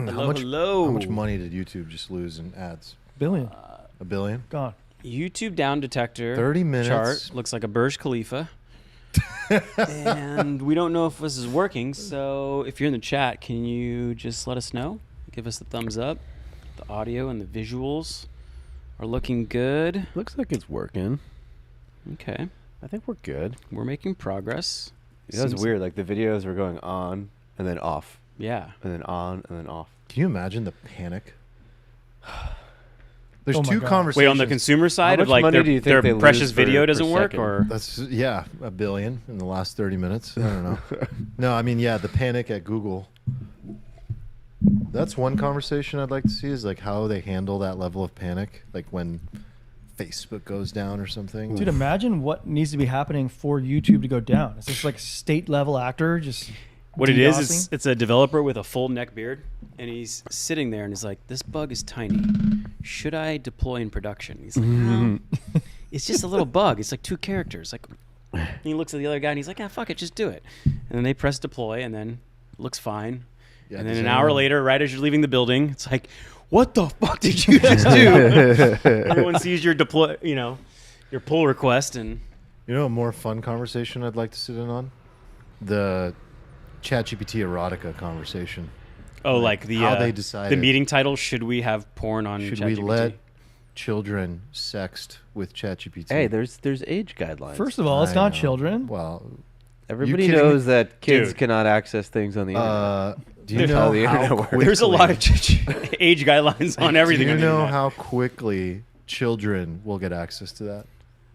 How much money did YouTube just lose in ads? Billion. $1 billion? Gone. YouTube down detector 30 minutes. chart looks like a Burj Khalifa. And we don't know if this is working, so if you're in the chat, can you just let us know? Give us the thumbs up. The audio and the visuals are looking good. Looks like it's working. Okay. I think we're good. We're making progress. That was weird. Like the videos were going on and then off. Yeah. And then on and then off. Can you imagine the panic? There's Oh my two God. conversations. Wait, on the consumer side much of like money do you think they their lose precious per video doesn't work, second? or That's $1 billion in the last 30 minutes. I don't know. No, I mean, yeah, the panic at Google. That's one conversation I'd like to see is like how they handle that level of panic, like when Facebook goes down or something. Dude, imagine what needs to be happening for YouTube to go down. Is this like state level actor just what it is DDoSing? it's a developer with a full neck beard, and he's sitting there and he's like, "This bug is tiny. Should I deploy in production?" He's like, "No, it's just a little bug. It's like 2 characters." Like, and he looks at the other guy and he's like, "Ah, fuck it, just do it." And then they press deploy, and then it looks fine. Yeah, and then does an hour anyone- later, right as you're leaving the building, it's like, "What the fuck did you just do?" Everyone sees your deploy, your pull request, and You know, a more fun conversation I'd like to sit in on? The ChatGPT Erotica conversation. like the how they the decided. meeting title: should we have porn on Should ChatGPT? we let children sext with ChatGPT? Hey, there's age guidelines. First of all, it's I not know. children. Well, everybody kidding knows that kids Dude. cannot access things on the internet. do you There's know how the how internet works. quickly, There's a lot of age guidelines on everything. Do you on the know internet. how quickly children will get access to that?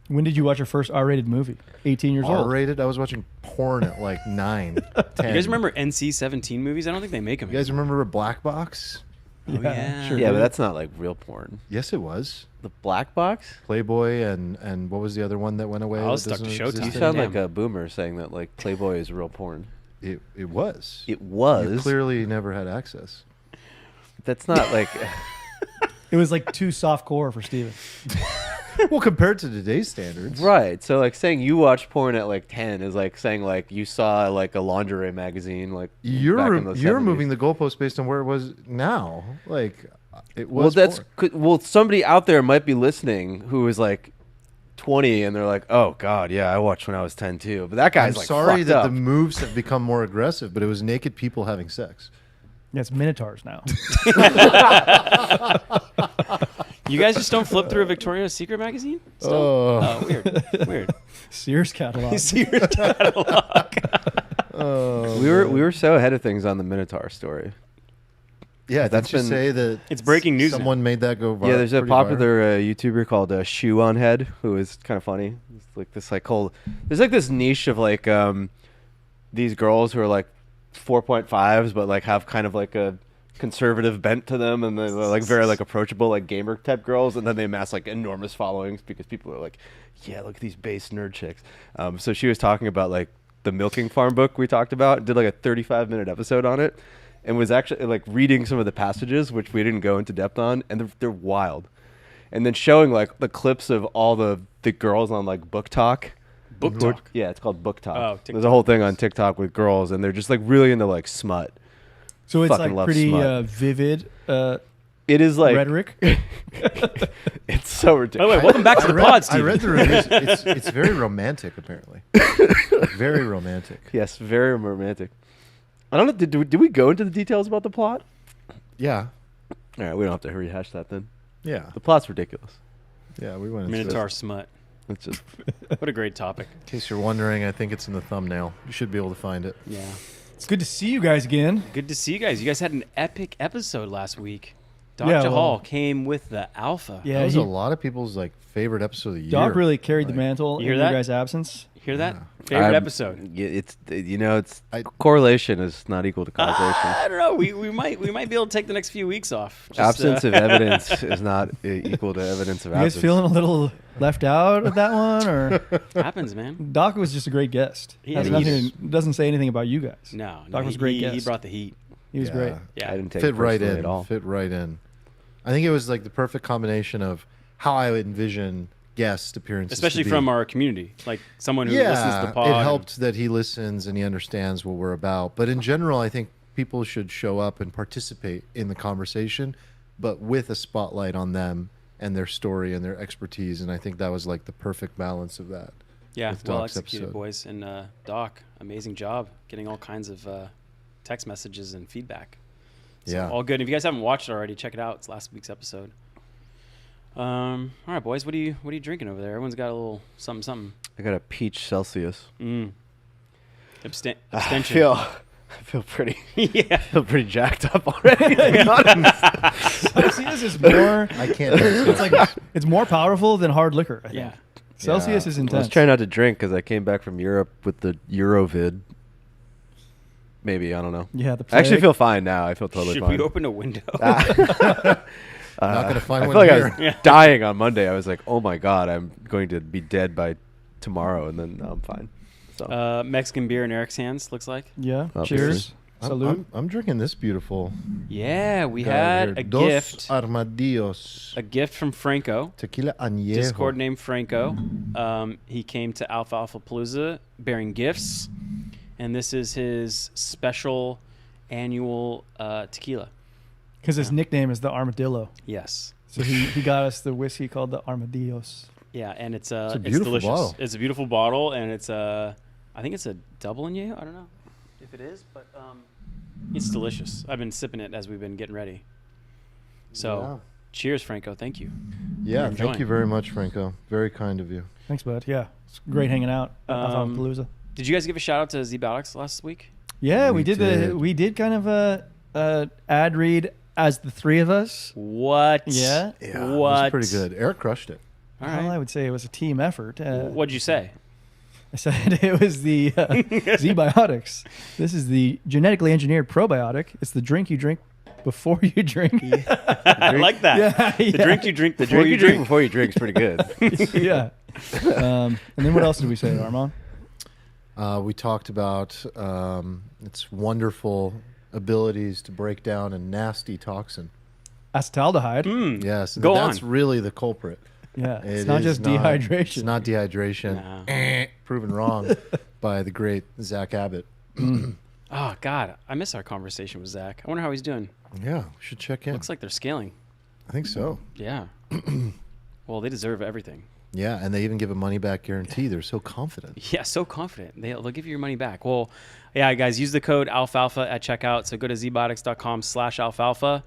When did you watch your first R-rated movie? 18 years old. R-rated? I was watching porn at like 9, 10. You guys remember NC-17 movies? I don't think they make them. You guys remember Black Box? Oh, yeah. sure. Yeah, but that's not like real porn. Yes, it was. The black box? Playboy and what was the other one that went away? I was that stuck to doesn't Showtime. exist You Damn. sound anymore? like a boomer saying that like Playboy is real porn. It was. It You was. clearly never had access. That's not like. It was like too soft core for Steven. Well, compared to today's standards. Right. So like saying you watched porn at like 10 is like saying like you saw like a lingerie magazine like back in You're the 70s. moving the goalpost based on where it was now. Like it Well, was. that's porn. somebody out there might be listening who is like 20 and they're like, "Oh God, yeah, I watched when I was 10 too." But that guy's I'm like, sorry fucked that up. the moves have become more aggressive, but it was naked people having sex. Yeah, it's Minotaurs now. You guys just don't flip through a Victoria's Secret magazine? Still? Oh. Weird. Sears catalog. See your catalog. Oh, we were so ahead of things on the Minotaur story. yeah, that's that's you been- say that It's breaking news now. Someone made that go viral. Yeah, there's a pretty viral. popular YouTuber called Shoe on Head who is kind of funny. It's like this like whole there's like this niche of like these girls who are like 4.5s but like have kind of like a conservative bent to them, and they're like very like approachable like gamer type girls, and then they amass like enormous followings because people are like, yeah, look at these base nerd chicks. So she was talking about like the milking farm book we talked about, did like a 35-minute episode on it, and was actually like reading some of the passages which we didn't go into depth on, and they're wild, and then showing like the clips of all the girls on like Book Talk. Book Talk? Yeah, it's called Book Talk. Oh, TikTok. There's a whole thing on TikTok with girls, and they're just like really into like smut. So it's Fucking like love pretty smut. vivid It is like rhetoric. It's so By the ridiculous. way, welcome back to the pod, I Steve. read the reviews. It's very romantic, apparently. Very romantic. Yes, very romantic. I don't know. Did we go into the details about the plot? Yeah. All right, we don't have to rehash that then. Yeah. The plot's ridiculous. Yeah, we went into Minotaur this. smut. It's just What a great topic. In case you're wondering, I think it's in the thumbnail. You should be able to find it. Yeah. It's good to see you guys again. Good to see you guys. You guys had an epic episode last week. Dr. Yeah, well- Hall came with the alpha. Yeah, That was he- a lot of people's like favorite episode of the year. Doc really carried the Like, mantle You hear in that? your guys' absence. Hear that? Yeah. Favorite episode. Yeah, it's it's I- correlation is not equal to causation. I don't know. We might be able to take the next few weeks off. Just, Absence of evidence is not equal to evidence of You guys absence. feeling a little left out at that one, or happens, man. Doc was just a great guest. He Has is. nothing, doesn't say anything about you guys. No, Doc was a great he guest. brought the heat. He was Yeah. great. Yeah. I didn't take Fit it right personally in. at all. Fit right in. I think it was like the perfect combination of how I would envision guest appearances. Especially to be. from our community. Like someone who listens to the pod. It helped that he listens and he understands what we're about. But in general, I think people should show up and participate in the conversation, but with a spotlight on them and their story and their expertise. And I think that was like the perfect balance of that. Yeah, with well Doc's executed, episode. boys. And Doc, amazing job getting all kinds of text messages and feedback. So Yeah. all good. If you guys haven't watched it already, check it out. It's last week's episode. All right, boys. What are you drinking over there? Everyone's got a little something. I got a peach Celsius. Abstention. I feel pretty. Yeah. I feel pretty jacked up already. To be honest. Celsius is more. I can't. Drink It's like it's more powerful than hard liquor. I think. Yeah. Celsius Yeah. is I intense. was trying not to drink because I came back from Europe with the Eurovid. Maybe, I don't know. Yeah, the I actually plague. feel fine now. I feel totally Should fine. we open a window? Not gonna find I one feel like here. I was dying on Monday. I was like, oh my God, I'm going to be dead by tomorrow. And then now I'm fine. So Mexican beer in Eric's hands, looks like. Yeah. Obviously. Cheers. I'm, Salute. I'm drinking this beautiful. Yeah, we guy had here. a Dos gift. Armadillos. A gift from Franco. Tequila añejo. Discord named Franco. He came to Alfalfa Palooza bearing gifts, and this is his special annual tequila. Because his nickname is the Armadillo. Yes. So he got us the whiskey called the Armadillos. Yeah, and it's a beautiful delicious. bottle. It's a beautiful bottle, and it's I think it's a double añejo. I don't know if it is, but it's delicious. I've been sipping it as we've been getting ready. So, cheers, Franco. Thank you. Yeah, I'm thank enjoying. you very much, Franco. Very kind of you. Thanks, bud. Yeah. It's great hanging out at Alfalfa Palooza. Did you guys give a shout out to ZBiotics last week? Yeah, We did. we did kind of a ad read as the three of us. What? Yeah. Yeah, What? it was pretty good. Eric crushed it. All Well, right. I would say it was a team effort. What'd you say? I said it was the ZBiotics. This is the genetically engineered probiotic. It's the drink you drink before you drink. I like that. Yeah, The drink you drink the before drink you you drink drink. before you drink is pretty good. Yeah. And then what else did we say, Armand? We talked about its wonderful abilities to break down a nasty toxin. Acetaldehyde. Yes, Go that's on. really the culprit. Yeah. It It's not is just dehydration. It's not dehydration. No. Proven wrong by the great Zach Abbott. Oh, God. I miss our conversation with Zach. I wonder how he's doing. Yeah, we should check in. Looks like they're scaling. I think so. Yeah. Well, they deserve everything. Yeah, and they even give a money back guarantee. They're so confident. Yeah, so confident. They'll give you your money back. Well, yeah, guys, use the code alfalfa at checkout. So go to zbiotics.com/alfalfa.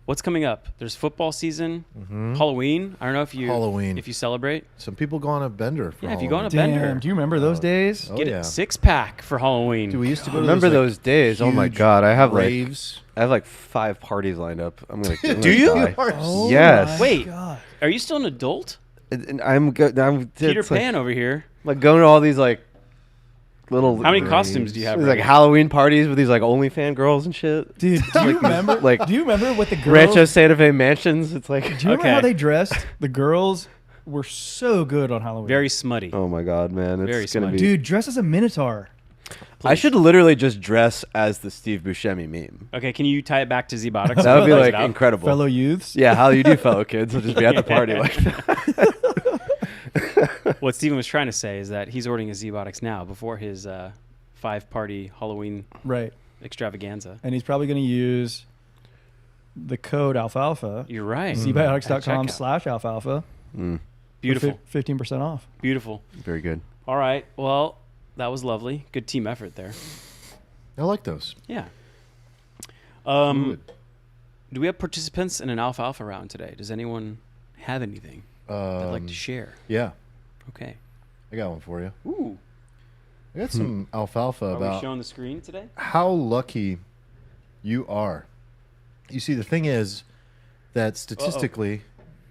What's coming up? There's football season, Halloween. I don't know if you Halloween. if you celebrate. Some people go on a bender for Yeah, if you go on a Halloween. bender. Damn, do you remember those days? Oh, Get yeah. a 6-pack for Halloween. Dude, we used to go to Remember those, those days? Oh my huge God, I have raves. like 5 parties lined up. I'm gonna. Do you? Die. Oh Yes. my Wait. God. Are you still an adult? And I'm Peter it's like- Pan over here. Like going to all these like little. How many Raves. costumes do you have? There's ready? like Halloween parties with these like OnlyFans girls and shit. Dude, do you remember? like- do you remember what the girls? Rancho Santa Fe mansions. It's like. Do you remember Okay. how they dressed? The girls were so good on Halloween. Very smutty. Oh my God, man! It's Very gonna smutty. be. Dude, dress as a Minotaur. I should literally just dress as the Steve Buscemi meme. Okay, can you tie it back to ZBiotics? That would be Close like it out? incredible. Fellow youths. Yeah, how you do, fellow kids? We'll just be at the party like that. What Steven was trying to say is that he's ordering his ZBiotics now before his 5-party Halloween Right. extravaganza. And he's probably going to use the code alfalfa. You're right. At ZBiotics.com checkout. /alfalfa. Beautiful. 15% off. Beautiful. Very good. All right. Well, that was lovely. Good team effort there. I like those. Yeah. Fluid. Do we have participants in an alfalfa round today? Does anyone have anything they'd like to share? Yeah, Okay. I got one for you. Ooh. I got some alfalfa Are we about showing the screen today? how lucky you are. You see, the thing is that statistically,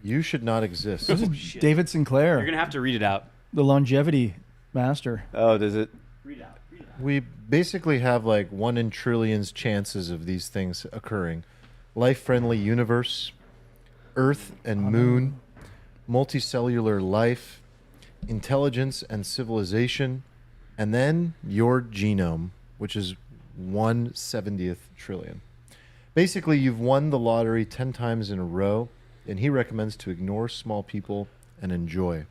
you should not exist. This is shit. David Sinclair, You're going to have to read it out. the longevity master. Oh, does it? Read it out. Read it out. We basically have like 1 in trillions chances of these things occurring. Life-friendly universe, Earth and Moon, multicellular life, intelligence and civilization, and then your genome, which is 1/70th trillion. Basically, you've won the lottery 10 times in a row, and he recommends to ignore small people and enjoy.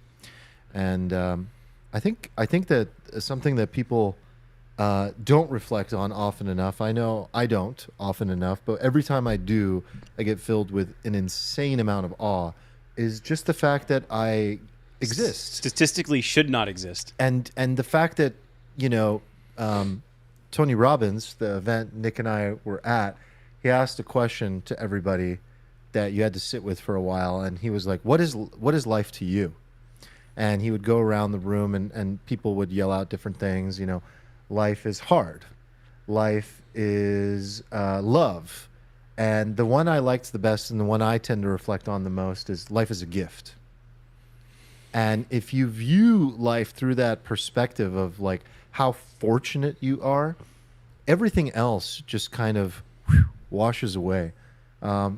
And I think that something that people don't reflect on often enough. I know I don't often enough, but every time I do, I get filled with an insane amount of awe, is just the fact that I exist. Statistically should not exist. And the fact that, you know, Tony Robbins, the event Nick and I were at, he asked a question to everybody that you had to sit with for a while, and he was like, what is life to you? And he would go around the room, and people would yell out different things. You know, life is hard. Life is love. And the one I liked the best, and the one I tend to reflect on the most, is life is a gift. And if you view life through that perspective of like how fortunate you are, everything else just kind of washes away.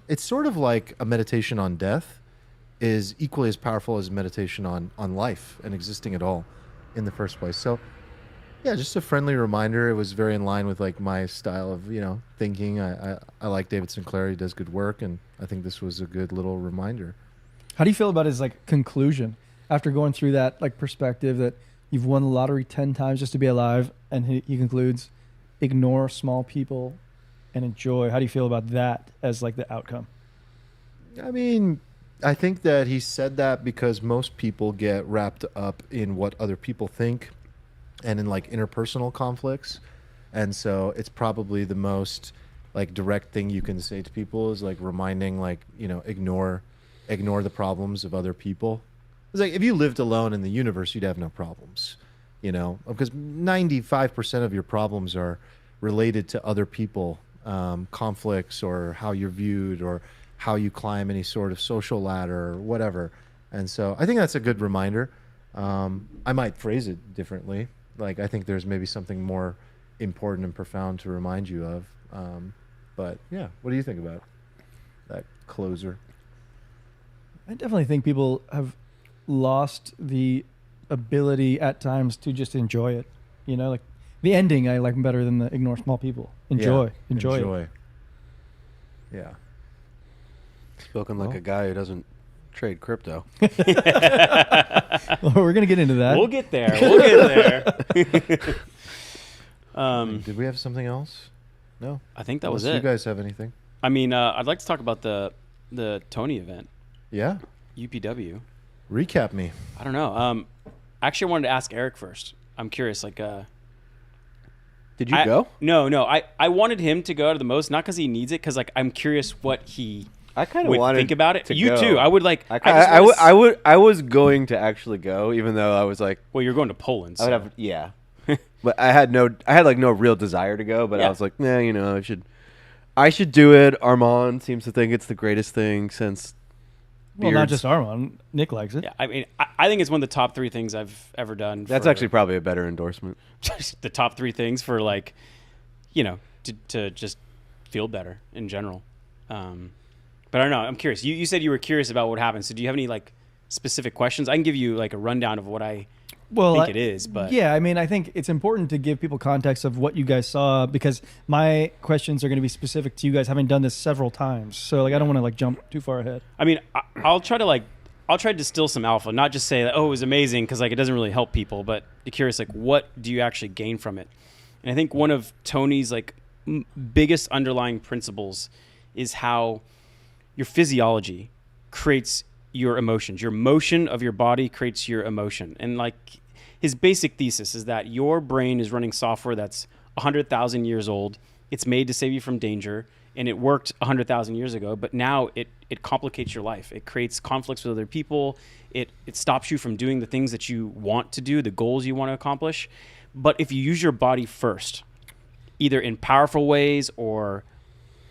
It's sort of like a meditation on death is equally as powerful as meditation on life and existing at all in the first place. So yeah, just a friendly reminder. It was very in line with like my style of, you know, thinking. I like David Sinclair. He does good work, and I think this was a good little reminder. How do you feel about his like conclusion after going through that like perspective that you've won the lottery 10 times just to be alive? And he concludes, ignore small people and enjoy. How do you feel about that as like the outcome? I mean, I think that he said that because most people get wrapped up in what other people think and in like interpersonal conflicts. And so it's probably the most like direct thing you can say to people is like reminding, like, you know, ignore the problems of other people. It's like if you lived alone in the universe, you'd have no problems, you know, because 95% of your problems are related to other people, conflicts, or how you're viewed, or how you climb any sort of social ladder or whatever. And so I think that's a good reminder. I might phrase it differently. Like, I think there's maybe something more important and profound to remind you of. But yeah, what do you think about that closer? I definitely think people have lost the ability at times to just enjoy it. You know, like the ending I like better than the ignore small people. Enjoy it. Yeah. Spoken like a guy who doesn't trade crypto. Well, we're going to get into that. We'll get there. Did we have something else? No. I think that was Unless it. you guys have anything? I mean, I'd like to talk about the Tony event, Yeah. UPW. Recap me. I don't know. Actually, I wanted to ask Eric first. I'm curious. Like, Did you go? No. I wanted him to go to the most, not because he needs it, because like I'm curious what he I kind of would wanted think about it. to You go. too. I would like. I was going to actually go, even though I was like, Well, you're going to Poland. So. I would have, yeah. But I had like no real desire to go, but Yeah. I was like, nah, you know, I should do it. Armand seems to think it's the greatest thing since well, not beards. just Armand. Nick likes it. Yeah, I mean, I think it's one of the top 3 things I've ever done. That's for actually probably a better endorsement. the top 3 things for like, you know, to just feel better in general. But I don't know. I'm curious. You said you were curious about what happened. So do you have any like specific questions? I can give you like a rundown of what I think it is. But yeah, I mean, I think it's important to give people context of what you guys saw, because my questions are going to be specific to you guys having done this several times. So like, I don't want to like jump too far ahead. I mean, I'll try to distill some alpha, not just say that, oh, it was amazing, because like it doesn't really help people, but be curious, like, what do you actually gain from it? And I think one of Tony's like biggest underlying principles is how your physiology creates your emotions. Your motion of your body creates your emotion. And like his basic thesis is that your brain is running software that's 100,000 years old. It's made to save you from danger, and it worked 100,000 years ago, but now it complicates your life. It creates conflicts with other people. It stops you from doing the things that you want to do, the goals you want to accomplish. But if you use your body first, either in powerful ways or,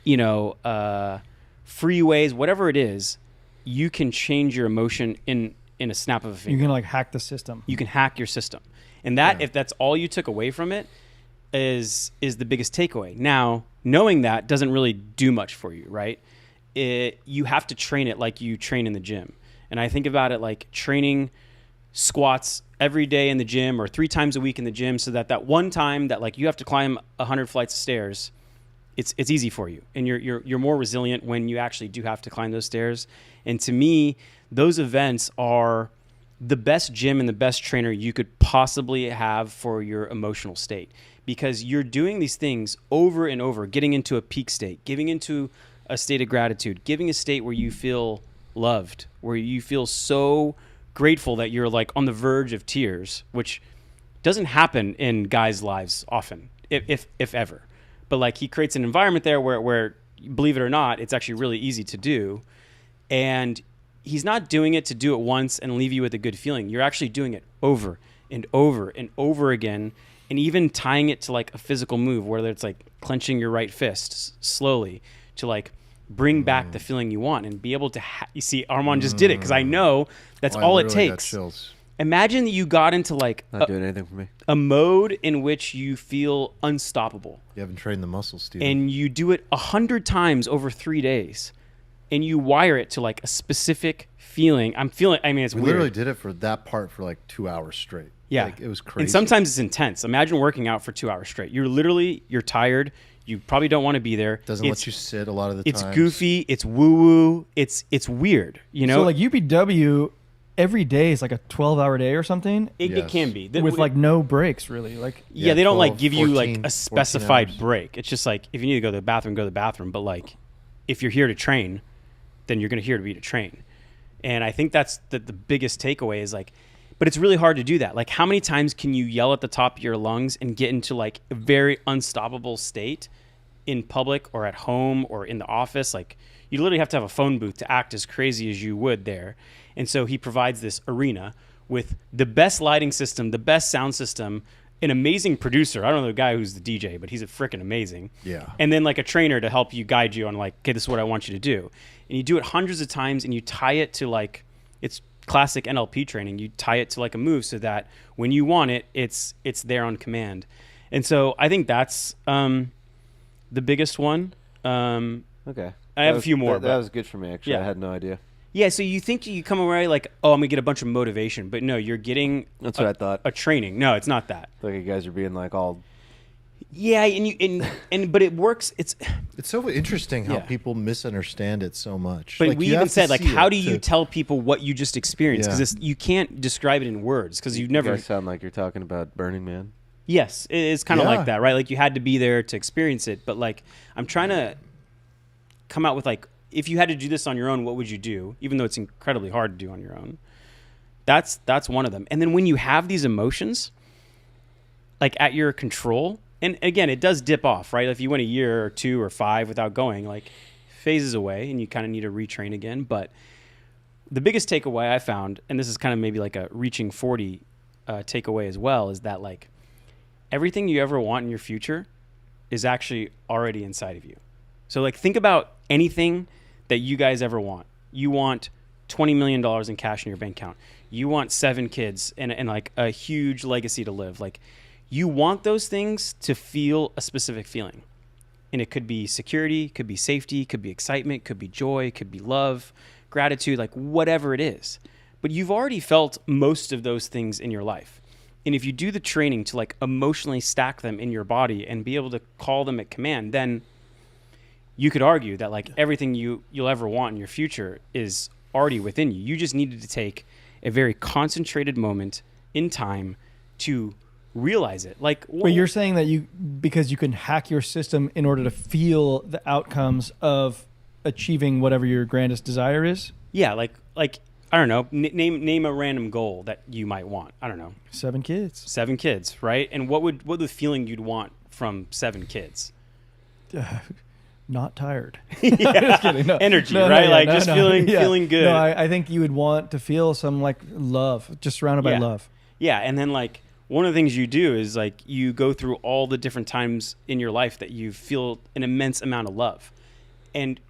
you know, free ways, whatever it is, you can change your emotion in a snap of a finger. You can like hack the system. You can hack your system. And that, if that's all you took away from it, is the biggest takeaway. Now, knowing that doesn't really do much for you, right? You have to train it like you train in the gym. And I think about it like training squats every day in the gym or 3 times a week in the gym, so that one time that like you have to climb 100 flights of stairs, it's easy for you, and you're more resilient when you actually do have to climb those stairs. And to me, those events are the best gym and the best trainer you could possibly have for your emotional state, because you're doing these things over and over, getting into a peak state, giving into a state of gratitude, giving a state where you feel loved, where you feel so grateful that you're like on the verge of tears, which doesn't happen in guys' lives often, if ever. But like he creates an environment there where, believe it or not, it's actually really easy to do. And he's not doing it to do it once and leave you with a good feeling. You're actually doing it over and over and over again, and even tying it to like a physical move, whether it's like clenching your right fist slowly to like bring back the feeling you want and be able to you see, Armand just did it, because I know that's all it takes. Imagine that you got into like Not doing anything for me. a mode in which you feel unstoppable. You haven't trained the muscles, Steve. And you do it 100 times over 3 days, and you wire it to like a specific feeling. I mean, it's we weird. literally did it for that part for like 2 hours straight. Yeah. Like, it was crazy. And sometimes it's intense. Imagine working out for 2 hours straight. You're tired. You probably don't want to be there. Doesn't let you sit a lot of the time. It's goofy. It's woo-woo. It's weird, you know? So like UPW, every day is like a 12-hour day or something, It Yes. can be. with like no breaks really. Like Yeah, they don't like 12, give you like 14 a specified 14 hours. break. It's just like, if you need to go to the bathroom, go to the bathroom. But like, if you're here to train, then you're going to here to be to train. And I think that's the biggest takeaway is like, but it's really hard to do that. Like, how many times can you yell at the top of your lungs and get into like a very unstoppable state in public or at home or in the office? Like, you literally have to have a phone booth to act as crazy as you would there. And so he provides this arena with the best lighting system, the best sound system, an amazing producer. I don't know the guy who's the DJ, but he's a freaking amazing. Yeah. And then like a trainer to help you guide you on like, okay, this is what I want you to do. And you do it hundreds of times, and you tie it to like, it's classic NLP training. You tie it to like a move so that when you want it, it's there on command. And so I think that's the biggest one. Okay. I have a few more. That was good for me, actually. Yeah. I had no idea. Yeah, so you think you come away like, oh, I'm gonna get a bunch of motivation, but no, you're getting That's what I thought. a training. No, it's not that. Like you guys are being like all. Yeah, and but it works. It's so interesting how Yeah. people misunderstand it so much. but Like, we you even have to said like, see how it do you to- tell people what you just experienced? Yeah. Because you can't describe it in words because you've You never. guys sound like you're talking about Burning Man. Yes, it's kind of Yeah. like that, right? Like you had to be there to experience it. But like, I'm trying to come out with like, if you had to do this on your own, what would you do? Even though it's incredibly hard to do on your own. That's one of them. And then when you have these emotions, like at your control, and again, it does dip off, right? If you went a year or 2 or 5 without going, like phases away, and you kind of need to retrain again. But the biggest takeaway I found, and this is kind of maybe like a reaching 40 takeaway as well, is that like everything you ever want in your future is actually already inside of you. So like think about anything that you guys ever want. You want $20 million in cash in your bank account. You want 7 kids and like a huge legacy to live. Like you want those things to feel a specific feeling. And it could be security, could be safety, could be excitement, could be joy, could be love, gratitude, like whatever it is. But you've already felt most of those things in your life. And if you do the training to like emotionally stack them in your body and be able to call them at command, then you could argue that like everything you'll ever want in your future is already within you. You just needed to take a very concentrated moment in time to realize it. Like, But you're saying that because you can hack your system in order to feel the outcomes of achieving whatever your grandest desire is? yeah, like I don't know, name a random goal that you might want. I don't know. 7 kids. 7 kids, right? And what the feeling you'd want from 7 kids? Not tired. Yeah. Just kidding. No. Energy, No, right? yeah, Like no, just no. feeling Yeah. feeling good. No, I think you would want to feel some like love, just surrounded by Yeah. love. Yeah, and then like one of the things you do is like you go through all the different times in your life that you feel an immense amount of love. And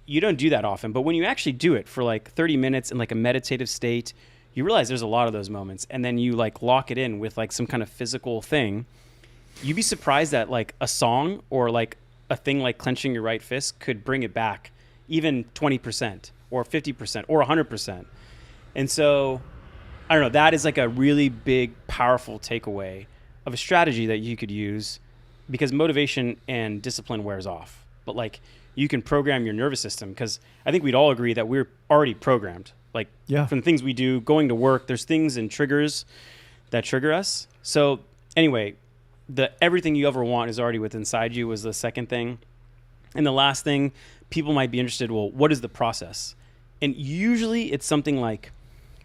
you don't do that often, but when you actually do it for like 30 minutes in like a meditative state, you realize there's a lot of those moments, and then you like lock it in with like some kind of physical thing. You'd be surprised that like a song or like a thing like clenching your right fist could bring it back even 20% or 50% or 100%. And so I don't know, that is like a really big, powerful takeaway of a strategy that you could use, because motivation and discipline wears off. But like you can program your nervous system, because I think we'd all agree that we're already programmed. Like Yeah. from the things we do, going to work, there's things and triggers that trigger us. So anyway, the everything you ever want is already within inside you was the second thing. And the last thing, people might be interested, well, what is the process? And usually it's something like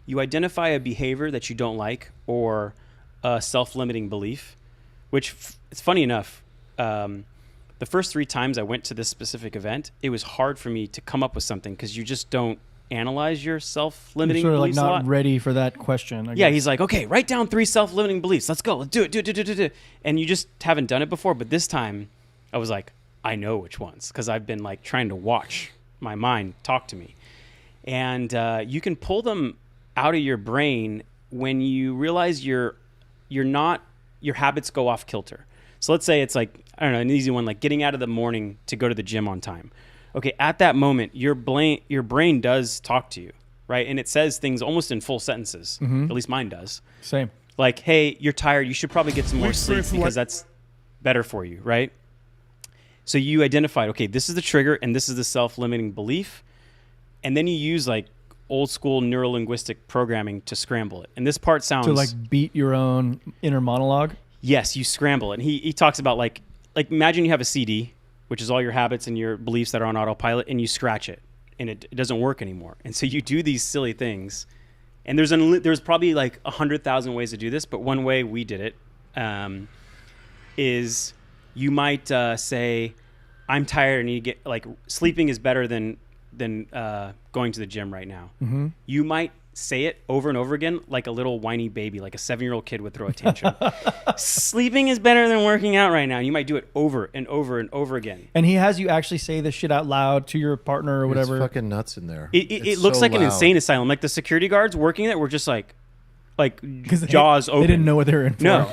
you identify a behavior that you don't like or a self-limiting belief, which it's funny enough. The first 3 times I went to this specific event, it was hard for me to come up with something because you just don't analyze your You're self-limiting sort of like beliefs a not lot. ready for that question. I Yeah, guess. he's like, okay, write down 3 self-limiting beliefs. Let's go. Let's do it. And you just haven't done it before. But this time I was like, I know which ones because I've been like trying to watch my mind talk to me. And you can pull them out of your brain when you realize you're not, your habits go off kilter. So let's say it's like, I don't know, an easy one, like getting out of the morning to go to the gym on time. Okay, at that moment, your brain does talk to you, right? And it says things almost in full sentences. Mhm. At least mine does. Same. Like, hey, you're tired. You should probably get some more sleep because that's better for you, right? So you identified, okay, this is the trigger and this is the self-limiting belief. And then you use like old school neuro-linguistic programming to scramble it. And this part sounds... To like beat your own inner monologue. Yes, you scramble it. And he talks about like imagine you have a CD, which is all your habits and your beliefs that are on autopilot, and you scratch it and it doesn't work anymore. And so you do these silly things. And there's probably like 100,000 ways to do this, but one way we did it is you might say, I'm tired and you get like sleeping is better than going to the gym right now. Mm-hmm. You might say it over and over again like a little whiny baby, like a 7-year-old kid would throw a tantrum. Sleeping is better than working out right now. And you might do it over and over and over again. And he has you actually say this shit out loud to your partner or whatever. It's fucking nuts in there. It looks so like an loud. insane asylum. Like the security guards working there were just like Because jaws open. They didn't know what they were in for. No.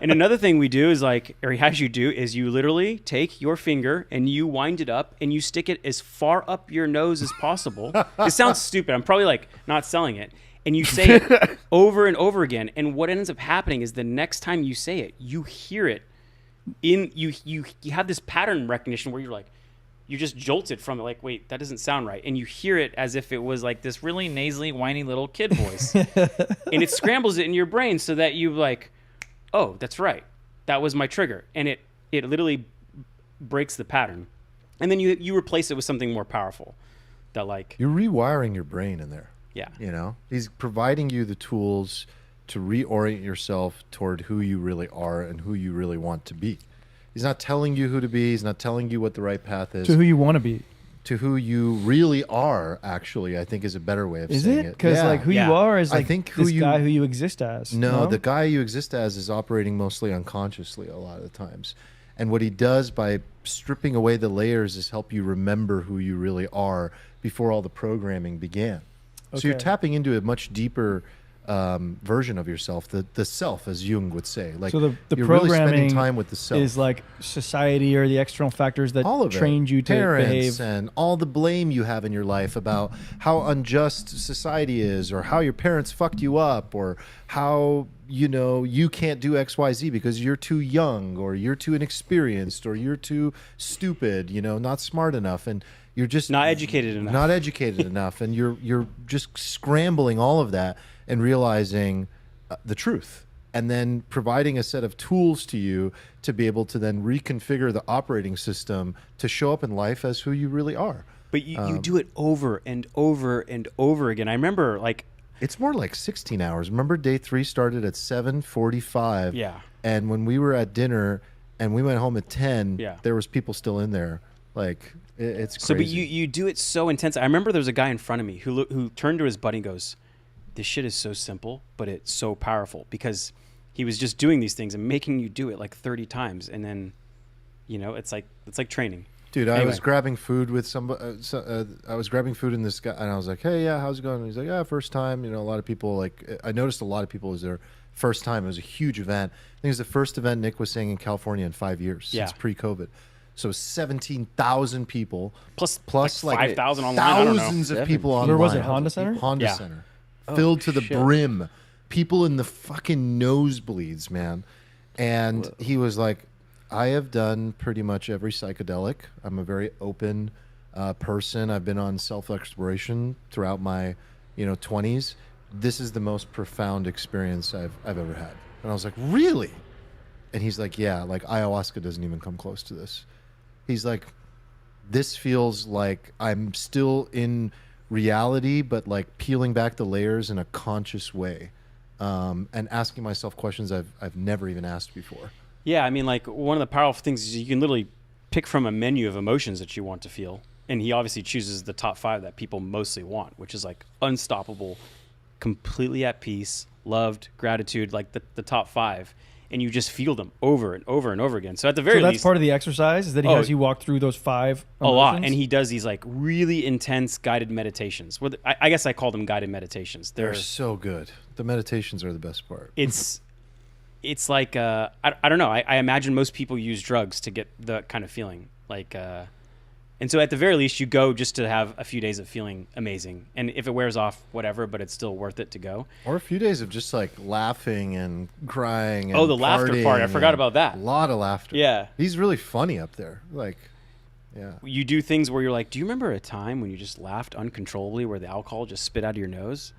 And another thing we do is like, or he has you do, is you literally take your finger and you wind it up and you stick it as far up your nose as possible. It sounds stupid. I'm probably like not selling it. And you say it over and over again. And what ends up happening is the next time you say it, you hear it you have this pattern recognition where you're like, you just jolted from it, like, wait, that doesn't sound right. And you hear it as if it was like this really nasally, whiny little kid voice. And it scrambles it in your brain so that you like, oh, that's right. That was my trigger. And it literally breaks the pattern. And then you replace it with something more powerful that like... You're rewiring your brain in there. Yeah. You know? He's providing you the tools to reorient yourself toward who you really are and who you really want to be. He's not telling you who to be. He's not telling you what the right path is. To who you want to be. To who you really are, actually, I think is a better way of Is saying it? it. Because like who Yeah. you are is I like think who this you- guy who you exist as. No, the guy you exist as is operating mostly unconsciously a lot of the times. And what he does by stripping away the layers is help you remember who you really are before all the programming began. So you're Okay. tapping into a much deeper version of yourself, the self, as Jung would say. Like So the you're really spending programming time with the self. is like society or the external factors that all of trained it. you to Parents behave. and all the blame you have in your life about how unjust society is, or how your parents fucked you up, or how you can't do XYZ because you're too young, or you're too inexperienced, or you're too stupid, not smart enough, and you're just Not educated enough. Not educated enough, and you're just scrambling all of that and realizing the truth, and then providing a set of tools to you to be able to then reconfigure the operating system to show up in life as who you really are. But you do it over and over and over again. I remember like... It's more like 16 hours. Remember day 3 started at 7:45. Yeah. And when we were at dinner and we went home at 10, Yeah. there was people still in there. Like, it's crazy. So, but you do it so intense. I remember there was a guy in front of me who turned to his buddy and goes, this shit is so simple, but it's so powerful, because he was just doing these things and making you do it like 30 times. And then, it's like training. Dude, I Anyway. was grabbing food with somebody. I was grabbing food in this guy, and I was like, "Hey, yeah, how's it going?" And he's like, "Yeah, first time." A lot of people I noticed a lot of people, it was their first time. It was a huge event. I think it was the first event Nick was saying in California in 5 years Yeah. since pre-COVID. So 17,000 people Plus like 5,000 online. I don't know. thousands of people online. Where was it? Honda Center? Honda Yeah. Center, filled to the brim. People in the fucking nosebleeds, man. And he was like, I have done pretty much every psychedelic. I'm a very open person. I've been on self-exploration throughout my 20s, this is the most profound experience I've ever had. And I was like, really? And he's like, yeah, like ayahuasca doesn't even come close to this. He's like, this feels like I'm still in reality, but like peeling back the layers in a conscious way, and asking myself questions I've never even asked before. Yeah, I mean, like one of the powerful things is you can literally pick from a menu of emotions that you want to feel. And he obviously chooses the top 5 that people mostly want, which is like unstoppable, completely at peace, loved, gratitude, like the top 5. And you just feel them over and over and over again. So at the very So that's least, part of the exercise, is that he has you walk through those 5 a lot. emotions? And he does these like really intense guided meditations. I guess I call them guided meditations. They're so good. The meditations are the best part. It's like, I don't know. I imagine most people use drugs to get the kind of feeling. Like, and so at the very least, you go just to have a few days of feeling amazing. And if it wears off, whatever, but it's still worth it to go. Or a few days of just like laughing and crying. And The laughter part. I forgot about that. A lot of laughter. Yeah. He's really funny up there. Like, yeah. You do things where you're like, do you remember a time when you just laughed uncontrollably where the alcohol just spit out of your nose?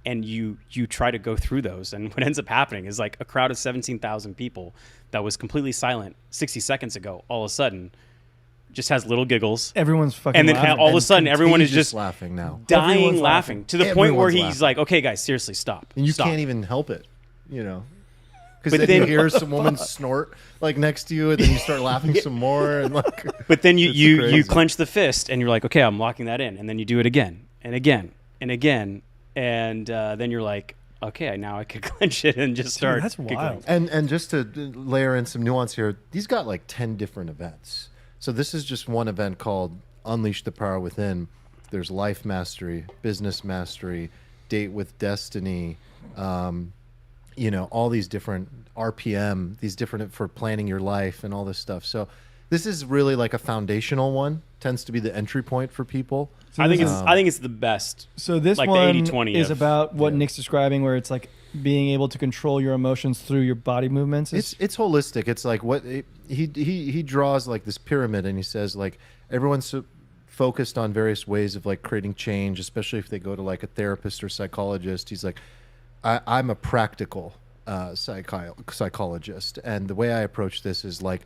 And you try to go through those. And what ends up happening is like a crowd of 17,000 people that was completely silent 60 seconds ago, all of a sudden just has little giggles. Everyone's fucking And then laughing. all of a sudden, everyone is just laughing now. dying Everyone's laughing to the point where Everyone's he's laughing. like, okay, guys, seriously, stop. And you Stop. can't even help it, Because But then you then- hear some woman snort like next to you, and then you start laughing some more, and like. But then you It's crazy. clench the fist and you're like, okay, I'm locking that in. And then you do it again and again and again. And then you're like, okay, now I could clench it and just start. that's giggling. wild. And just to layer in some nuance here, these got like 10 different events. So this is just one event called Unleash the Power Within. There's life mastery, business mastery, date with destiny, all these different RPM, these different for planning your life and all this stuff. So this is really like a foundational one, tends to be the entry point for people. So I think this it's the best. So this like the one 80-20 is of- about what yeah. Nick's describing, where it's like being able to control your emotions through your body movements. It's holistic. It's like what he draws like this pyramid, and he says like everyone's so focused on various ways of like creating change, especially if they go to like a therapist or psychologist. He's like, I'm a practical psychologist, and the way I approach this is like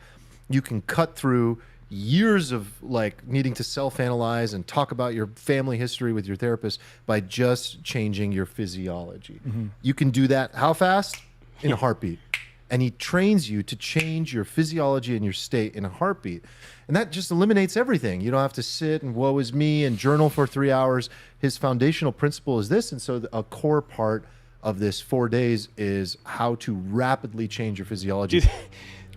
you can cut through years of like needing to self-analyze and talk about your family history with your therapist by just changing your physiology. You can do that how fast? In a heartbeat. And he trains you to change your physiology and your state in a heartbeat. And that just eliminates everything. You don't have to sit and woe is me and journal for 3 hours. His foundational principle is this. And so a core part of this 4 days is how to rapidly change your physiology.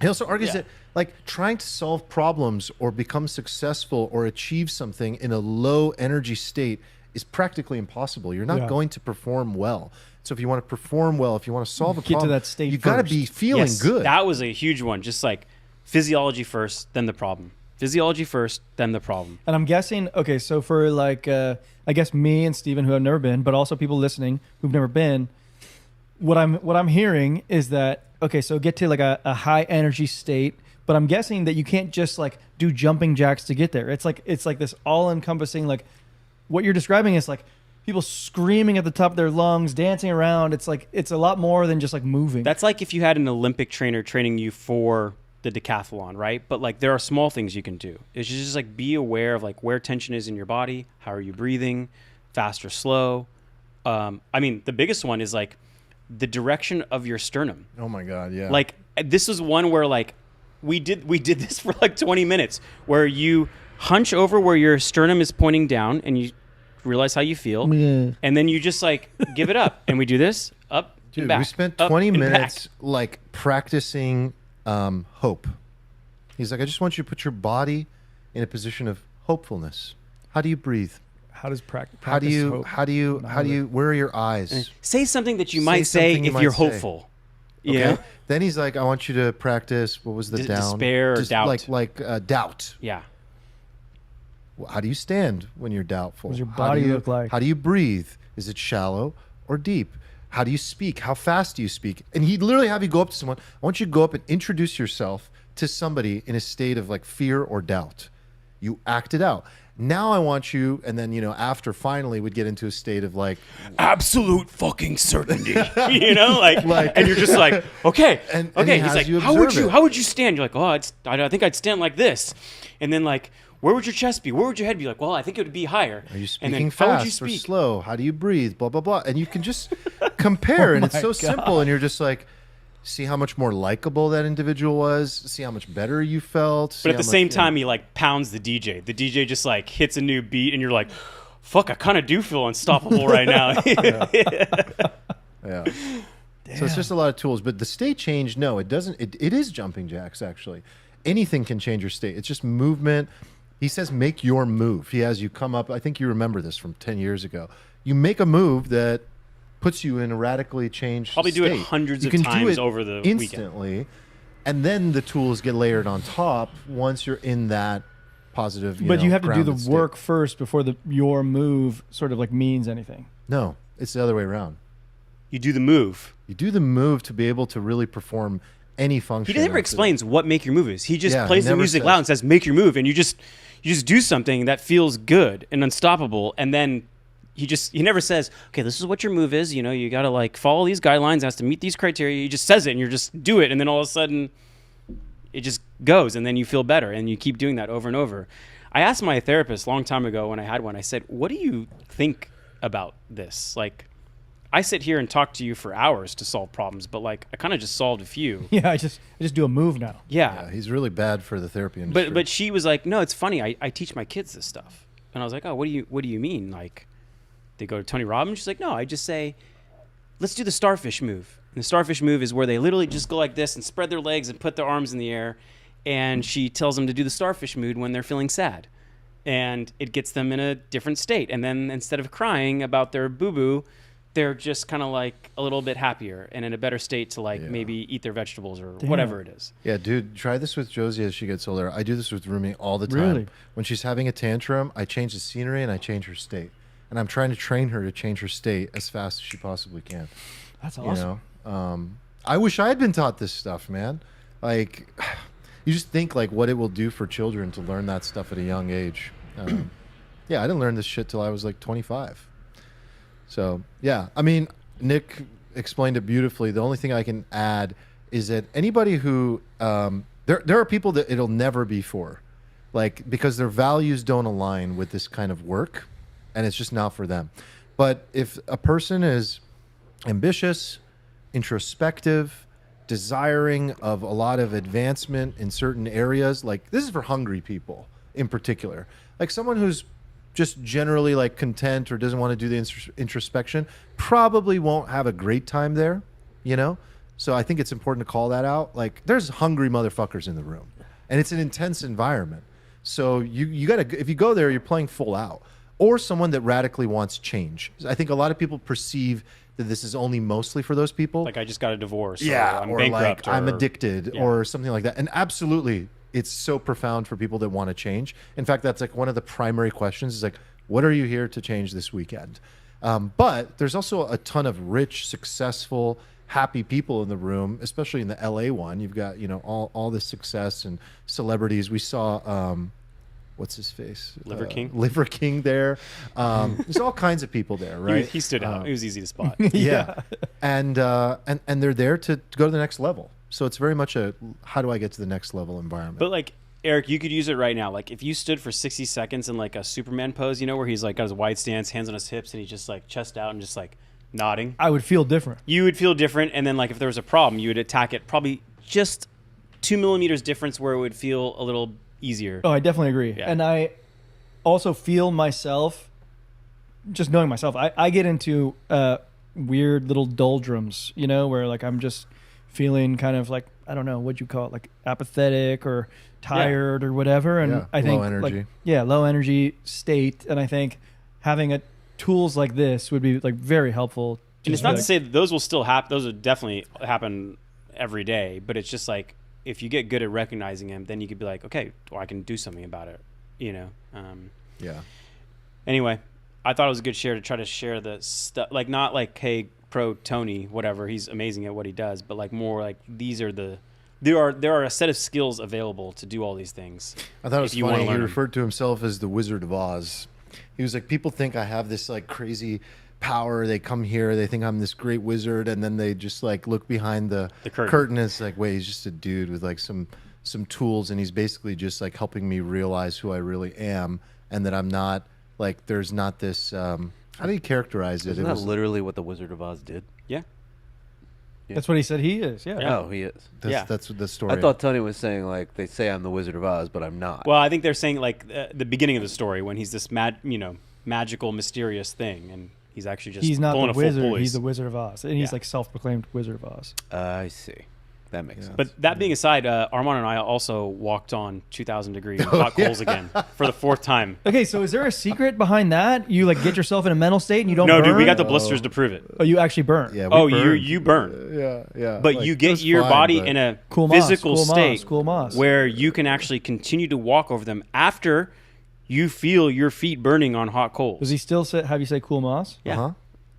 He also argues that like trying to solve problems or become successful or achieve something in a low energy state is practically impossible. You're not going to perform well. So if you want to perform well, if you want to solve a Get to problem, that state you got to first. be feeling Yes, good. That was a huge one. Just like physiology first, then the problem. Physiology first, then the problem. And I'm guessing, okay, so for like, I guess me and Steven, who have never been, but also people listening who've never been, what I'm hearing is that, okay, so get to like a high energy state, but I'm guessing that you can't just like do jumping jacks to get there. It's like this all encompassing, like what you're describing is like people screaming at the top of their lungs, dancing around. It's like, it's a lot more than just like moving. That's like if you had an Olympic trainer training you for the decathlon, right? But like there are small things you can do. It's just like be aware of like where tension is in your body. How are you breathing? Fast or slow? I mean, the biggest one is like the direction of your sternum. Oh my God, yeah. Like this is one where like we did this for like 20 minutes where you hunch over where your sternum is pointing down and you realize how you feel. Yeah. And then you just like give it up. And we do this up Dude, and back. we spent up 20 and back. minutes like practicing hope. He's like, I just want you to put your body in a position of hopefulness. How do you breathe? How does practice? How do you where are your eyes? Say something that you Say might say something you if might you're say. hopeful. You know? Then he's like, I want you to practice, what was the down? Despair or doubt. Like doubt. Yeah. How do you stand when you're doubtful? What does your How body do you, look like? How do you breathe? Is it shallow or deep? How do you speak? How fast do you speak? And he'd literally have you go up to someone. I want you to go up and introduce yourself to somebody in a state of like fear or doubt. You act it out. Now I want you, and then after finally would get into a state of like absolute fucking certainty. Like, Like- and you're just like, okay, And okay. he He's has like, you how would observe you it. how would you stand? You're like, oh, I think I'd stand like this, and then like, where would your chest be? Where would your head be? Like, well, I think it would be higher. Are you and speaking then, how would fast you or speak? slow? How do you breathe? Blah blah blah, and you can just compare, and it's my so God. simple. And you're just like, see how much more likable that individual was. See how much better you felt. But at the same time, he like pounds the DJ. The DJ just like hits a new beat, and you're like, fuck, I kind of do feel unstoppable right now. yeah. So it's just a lot of tools. But the state change, no, it doesn't. It is jumping jacks actually. Anything can change your state. It's just movement. He says, make your move. He has you come up. I think you remember this from 10 years ago. You make a move that puts you in a radically changed Probably do it state. hundreds You of can do times it over the weekend. instantly, and then the tools get layered on top once you're in that positive. But you have to do the grounded state. work first before your move sort of like means anything. No, it's the other way around. You do the move. You do the move to be able to really perform any function. He never after explains what make your move is. He just Yeah, plays he the never music says. loud and says, make your move. And you just do something that feels good and unstoppable. And then he never says, okay, this is what your move is. You got to like follow these guidelines. It has to meet these criteria. He just says it and you just do it. And then all of a sudden it just goes. And then you feel better. And you keep doing that over and over. I asked my therapist a long time ago when I had one, I said, what do you think about this? Like, I sit here and talk to you for hours to solve problems, but like I kind of just solved a few. Yeah, I just do a move now. Yeah, he's really bad for the therapy industry. But she was like, no, it's funny. I teach my kids this stuff, and I was like, oh, what do you mean? Like, they go to Tony Robbins? She's like, no, I just say, let's do the starfish move. And the starfish move is where they literally just go like this and spread their legs and put their arms in the air, and she tells them to do the starfish move when they're feeling sad, and it gets them in a different state. And then instead of crying about their boo-boo, they're just kind of like a little bit happier and in a better state to like maybe eat their vegetables or whatever it is. Yeah, dude, try this with Josie as she gets older. I do this with Rumi all the time. Really? When she's having a tantrum, I change the scenery and I change her state. And I'm trying to train her to change her state as fast as she possibly can. That's awesome. I wish I had been taught this stuff, man. Like, you just think like what it will do for children to learn that stuff at a young age. Yeah, I didn't learn this shit till I was like 25. So, yeah, I mean, Nick explained it beautifully. The only thing I can add is that anybody who, there are people that it'll never be for, like, because their values don't align with this kind of work, and it's just not for them. But if a person is ambitious, introspective, desiring of a lot of advancement in certain areas, like, this is for hungry people in particular. Like, someone who's just generally like content or doesn't want to do the introspection probably won't have a great time there, So I think it's important to call that out. Like, there's hungry motherfuckers in the room, and it's an intense environment. So you gotta, if you go there, you're playing full out. Or someone that radically wants change. I think a lot of people perceive that this is only mostly for those people. Like, I just got a divorce. Yeah, or I'm or bankrupt. like I'm addicted, Yeah. or something like that. And absolutely, it's so profound for people that want to change. In fact, that's like one of the primary questions is like, what are you here to change this weekend? But there's also a ton of rich, successful, happy people in the room, especially in the LA one. You've got, all this success and celebrities. We saw, what's his face? Liver King? Liver King there. There's all kinds of people there, right? He stood out. It was easy to spot. Yeah. And they're there to go to the next level. So it's very much a how do I get to the next level environment. But like, Eric, you could use it right now. Like, if you stood for 60 seconds in like a Superman pose, where he's like got his wide stance, hands on his hips, and he's just like chest out and just like nodding. I would feel different. You would feel different. And then like if there was a problem, you would attack it probably just 2 millimeters difference where it would feel a little easier. Oh, I definitely agree. Yeah. And I also feel myself, just knowing myself, I get into weird little doldrums, where like I'm just feeling kind of like, I don't know, what you call it, like apathetic or tired or whatever. And Yeah, I think low energy. low energy state. And I think having tools like this would be like very helpful. And it's not to say that those will still happen. Those would definitely happen every day. But it's just like, if you get good at recognizing them, then you could be like, okay, well, I can do something about it, Yeah. Anyway, I thought it was a good share to try to share the stuff, like not like, hey, pro Tony, whatever, he's amazing at what he does, but like more like these are the there are a set of skills available to do all these things. I thought it was if you wanna funny. He learn 'em. referred to himself as the Wizard of Oz. He was like, people think I have this like crazy power. They come here, they think I'm this great wizard, and then they just like look behind the curtain. And it's like, wait, he's just a dude with like some tools, and he's basically just like helping me realize who I really am, and that I'm not like there's not this. How do you characterize it? Isn't that literally what the Wizard of Oz did? Yeah. That's what he said he is. Yeah. Yeah. Oh, he is. That's what the story. I thought Tony was saying like they say I'm the Wizard of Oz, but I'm not. Well, I think they're saying like the beginning of the story when he's this magical, mysterious thing, and he's actually just He's not pulling the a full wizard. police. He's the Wizard of Oz, and he's Yeah. like self-proclaimed Wizard of Oz. I see. That makes sense. But that being aside, Armand and I also walked on 2,000 degree hot coals again for the 4th time. Okay, so is there a secret behind that? You like get yourself in a mental state and you don't No, burn? dude, we got the blisters to prove it. Oh, you actually burn. Yeah. Oh, we burned. you burn. Yeah. But Like, you it get was your fine, body but- in a Cool moss, physical cool state moss, cool moss. where you can actually continue to walk over them after you feel your feet burning on hot coals. Does he still have you say cool moss? Yeah. Uh-huh.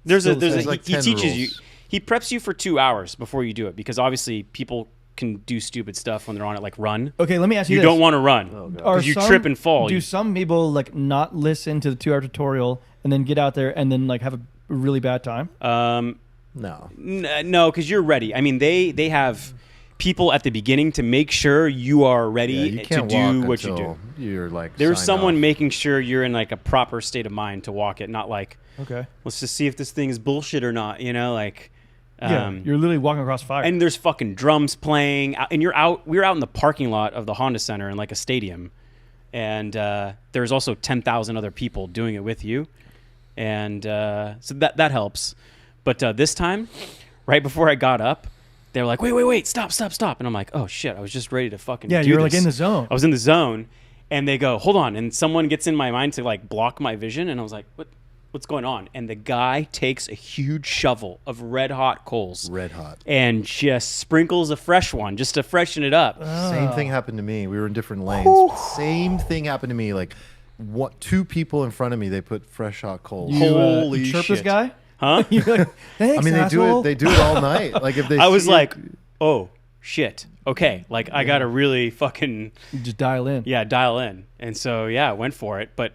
There's a Still says like he 10 teaches you. rules. He preps you for 2 hours before you do it because obviously people can do stupid stuff when they're on it, like run. Okay, let me ask you You this. don't want to run Oh, God. Are because you some- trip and fall. Do You- some people like not listen to the 2-hour tutorial and then get out there and then like have a really bad time? No. No, because you're ready. I mean, they have people at the beginning to make sure you are ready Yeah, you to can't do walk what you until do. You're like There's signed someone off. making sure you're in like a proper state of mind to walk it, not like Okay. let's just see if this thing is bullshit or not. You know, like. Yeah, you're literally walking across fire. And there's fucking drums playing, and you're out. We were out in the parking lot of the Honda Center in like a stadium, and there's also 10,000 other people doing it with you, and so that helps. But this time, right before I got up, they were like, "Wait, stop!" And I'm like, "Oh shit!" I was just ready to fucking yeah, do you're like this. in the zone. I was in the zone, and they go, "Hold on," and someone gets in my mind to like block my vision, and I was like, What's going on? And the guy takes a huge shovel of red hot coals Red hot. and just sprinkles a fresh one just to freshen it up. Same thing happened to me. We were in different lanes. Same thing happened to me. Like, two people in front of me, they put fresh hot coals. You, Holy you chirp this shit. guy? Huh? You're like, thanks, I mean, asshole. they do it all night. Like if they, I was see like, it- oh, shit. Okay. Like, I got to really fucking, You just dial in. dial in. And so, I went for it. But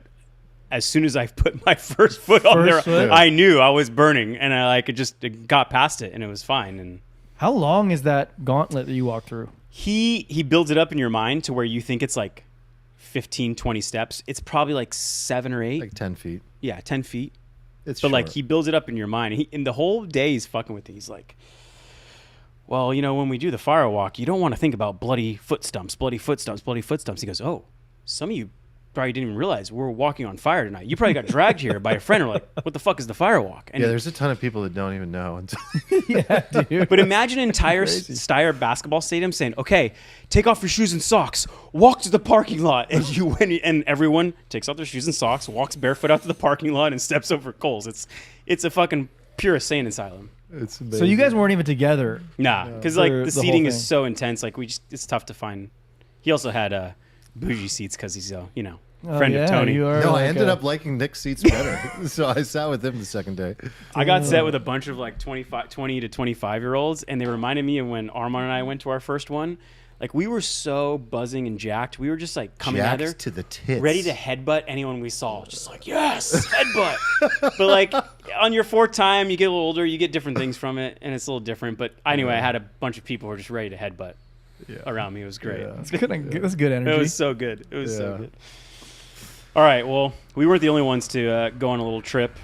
as soon as I put my first foot on there, First foot? I knew I was burning. And I just got past it and it was fine. And How long is that gauntlet that you walk through? he builds it up in your mind to where you think it's like 15, 20 steps. It's probably like 7 or 8. like 10 feet. Yeah, 10 feet. It's But like short. he builds it up in your mind. And the whole day he's fucking with it. He's like, well, when we do the fire walk, you don't want to think about bloody foot stumps. He goes, oh, some of you probably didn't even realize we're walking on fire tonight. You probably got dragged here by a friend. Or like, what the fuck is the fire walk? And Yeah, there's a ton of people that don't even know. Until Yeah, dude. but imagine an entire Crazy. Steyer basketball stadium saying, okay, take off your shoes and socks, walk to the parking lot. And everyone takes off their shoes and socks, walks barefoot out to the parking lot and steps over coals. It's a fucking pure insane asylum. it's So amazing. you guys weren't even together. Nah, because For like the the whole seating is thing. so intense. Like it's tough to find. He also had bougie seats because he's friend yeah, of Tony. You are No, I like ended up liking Nick's seats better. So I sat with him the second day. I got set with a bunch of like 20 to 25 year olds, and they reminded me of when Armand and I went to our first one. Like we were so buzzing and jacked. We were just like coming Jacked together, to the tits. ready to headbutt anyone we saw. Just like, yes, headbutt. But like on your 4th time, you get a little older, you get different things from it, and it's a little different. But anyway, I had a bunch of people who were just ready to headbutt around me. It was great. Yeah. That's good energy. It was so good. It was so Yeah. good. All right. Well, we weren't the only ones to go on a little trip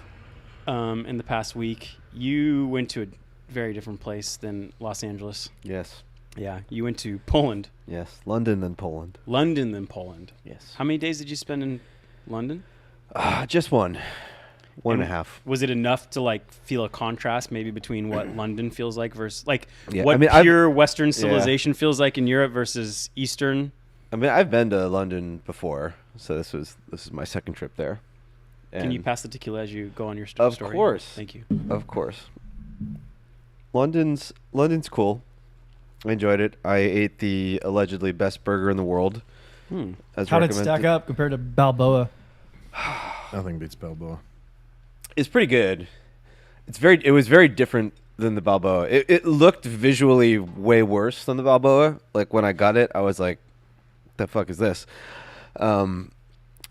in the past week. You went to a very different place than Los Angeles. Yes. Yeah. You went to Poland. Yes. London and Poland. London, then Poland. Yes. How many days did you spend in London? Just one. One and a half. Was it enough to like feel a contrast maybe between what London feels like versus like Yeah, what I mean, I've- pure Western civilization feels like in Europe versus Eastern? I mean, I've been to London before, so this is my second trip there. Can you And pass the tequila as you go on your Of story? course. Thank you. Of course. London's cool. I enjoyed it. I ate the allegedly best burger in the world. As How did it recommended. stack up compared to Balboa? Nothing beats Balboa. It's pretty good. It was very different than the Balboa. It looked visually way worse than the Balboa. Like when I got it, I was like, "The fuck is this?"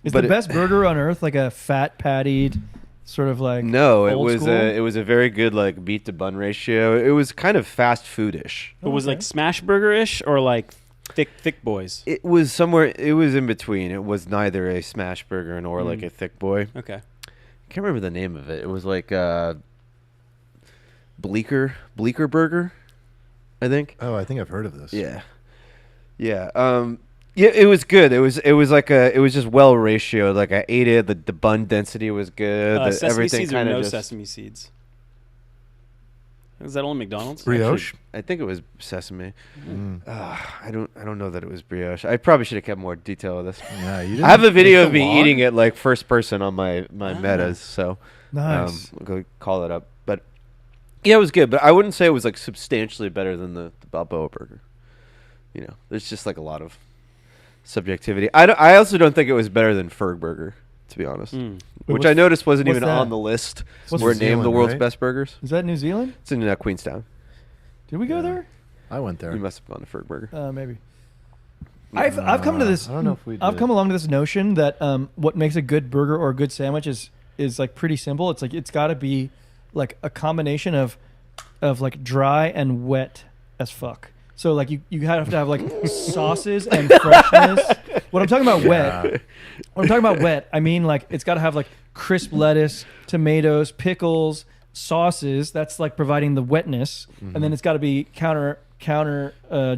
Is but the best burger on earth like a fat pattied sort of like No, it old was school? it was a very good like meat to bun ratio. It was kind of fast foodish. It was Okay. like smash burger-ish or like thick boys. It was somewhere. It was in between. It was neither a smash burger nor like a thick boy. Okay. I can't remember the name of it. It was like Bleecker Burger, I think. Oh, I think I've heard of this. Yeah. Yeah, it was good. It was just well ratioed. Like I ate it. The bun density was good. Sesame Everything seeds or kind no of just. sesame seeds? Is that only McDonald's? Brioche? I think it was sesame. Mm. I don't know that it was brioche. I probably should have kept more detail of this. Yeah, you didn't I have a video make of the me log? eating it like first person on my metas, so nice. I'll go call it up. But yeah, it was good. But I wouldn't say it was like substantially better than the Balboa burger. You know, there's just like a lot of subjectivity. I also don't think it was better than Ferg Burger, to be honest. Mm. Which what's- I noticed wasn't what's even that? on the list. What's We're New named the Zealand, world's right? best burgers. Is that New Zealand? It's in Queenstown. Did we go Yeah. there? I went there. You must have gone to Ferg Burger. Maybe. I've come to this. I don't know if we I've did. come along to this notion that what makes a good burger or a good sandwich is like pretty simple. It's like it's got to be like a combination of like dry and wet as fuck. So like you have to have like sauces and freshness. When I'm talking about wet, I mean like it's got to have like crisp lettuce, tomatoes, pickles, sauces. That's like providing the wetness, and then it's got to be counter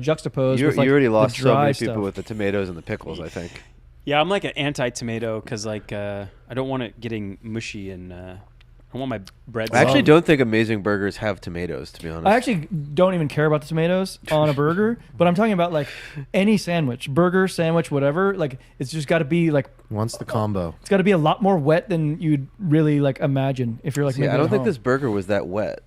juxtaposed. You with, like, already the lost so dry many stuff. people with the tomatoes and the pickles, I think. Yeah, I'm like an anti-tomato because like I don't want it getting mushy and I want my bread. I actually soft. don't think amazing burgers have tomatoes, to be honest. I actually don't even care about the tomatoes on a burger, but I'm talking about like any sandwich, burger, sandwich, whatever. Like it's just got to be like Once the combo. it's got to be a lot more wet than you'd really like imagine if you're like. See, making I don't it think home. this burger was that wet.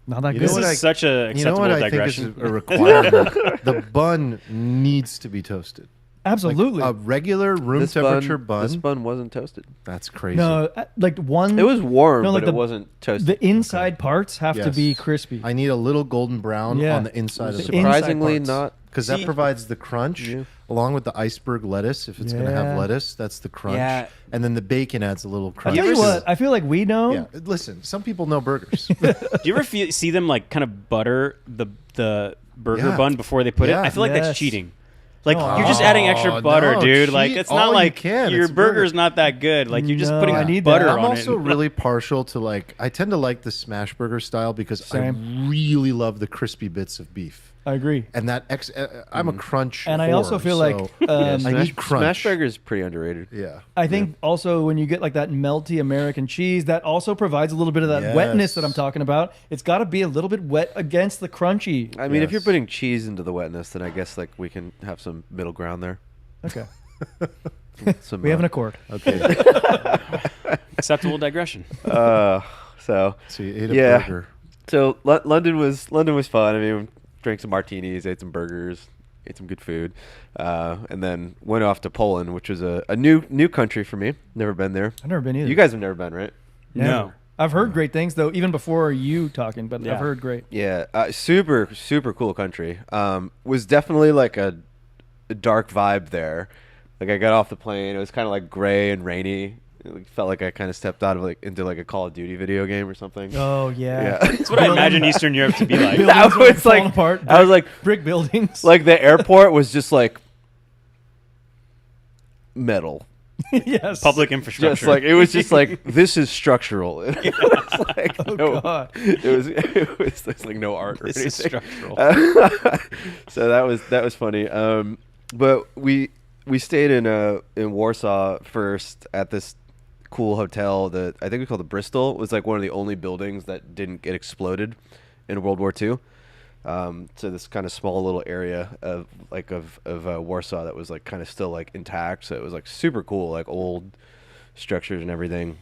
Not that You good. This know is what I- such a You know acceptable what I digression. think is a requirement? The bun needs to be toasted. Like Absolutely. a regular room This temperature This bun. bun wasn't toasted. That's crazy. no, like one. It was warm, No, like but it the- wasn't toasted. The inside parts have to Yes. be crispy. I need a little golden brown Yeah. on the inside of The the bun. inside Surprisingly, parts. not. Because that See- provides the crunch, Yeah. along with the iceberg lettuce. If it's going to Yeah. have lettuce, that's the crunch. Yeah. And then the bacon adds a little I crunch. tell you ever what, I feel like we know. Yeah, listen, some people know burgers. Do you ever see them like kind of butter the burger Yeah. bun before they put Yeah. it? I feel like Yes. that's cheating. Like No, you're just adding extra Oh, butter, no, dude. Like cheat it's all not you like can. your It's burger. burger's not that good. Like you're just No, putting I need butter that. on I'm also it. really partial to like, I tend to like the smash burger style because Same. I really love the crispy bits of beef. I agree. And that I'm a crunch. And I also whore, feel like so- Yeah, I need crunch. Smash burger is pretty underrated. Yeah. I think also when you get like that melty American cheese, that also provides a little bit of that Yes. wetness that I'm talking about. It's got to be a little bit wet against the crunchy. I mean, if you're Yes. putting cheese into the wetness, then I guess like we can have some middle ground there. Okay, Some, we have an accord. Okay. Acceptable digression. So So you ate a Yeah. burger. London was fun. I mean, drank some martinis, ate some burgers, ate some good food, and then went off to Poland, which was a new country for me. Never been there. I've never been either. You guys have never been, right? Never. No. I've heard great things though, even before you talking. But Yeah. I've heard great. Yeah, super cool country. Was definitely like a dark vibe there. Like I got off the plane, it was kind of like gray and rainy. It like, felt like I kind of stepped out of like into like a Call of Duty video game or something. Oh yeah. Yeah. That's what I imagine Eastern Europe to be like. Buildings That are, like, was falling like apart. I was like Brick buildings. like the airport was just like metal. yes. Public infrastructure. Just like it was just like this is structural. It was like no, God. it was there's like no art or This is anything. structural. So that was funny. But we stayed in Warsaw first at this cool hotel that I think we called the Bristol. It was like one of the only buildings that didn't get exploded in World War II. So this kind of small little area of Warsaw that was like kind of still like intact. So it was like super cool, like old structures and everything.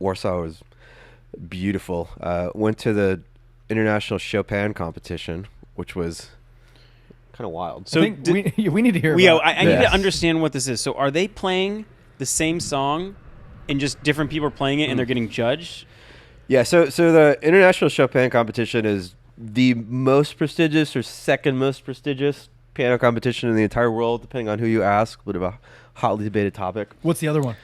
Warsaw was beautiful. Went to the international Chopin competition, which was kind of wild. So I think we need to hear. Yeah, about I need Yes. to understand what this is. So are they playing the same song and just different people are playing it and they're getting judged? Yeah, so the International Chopin Competition is the most prestigious or second most prestigious piano competition in the entire world, depending on who you ask. A bit of a hotly debated topic. What's the other one?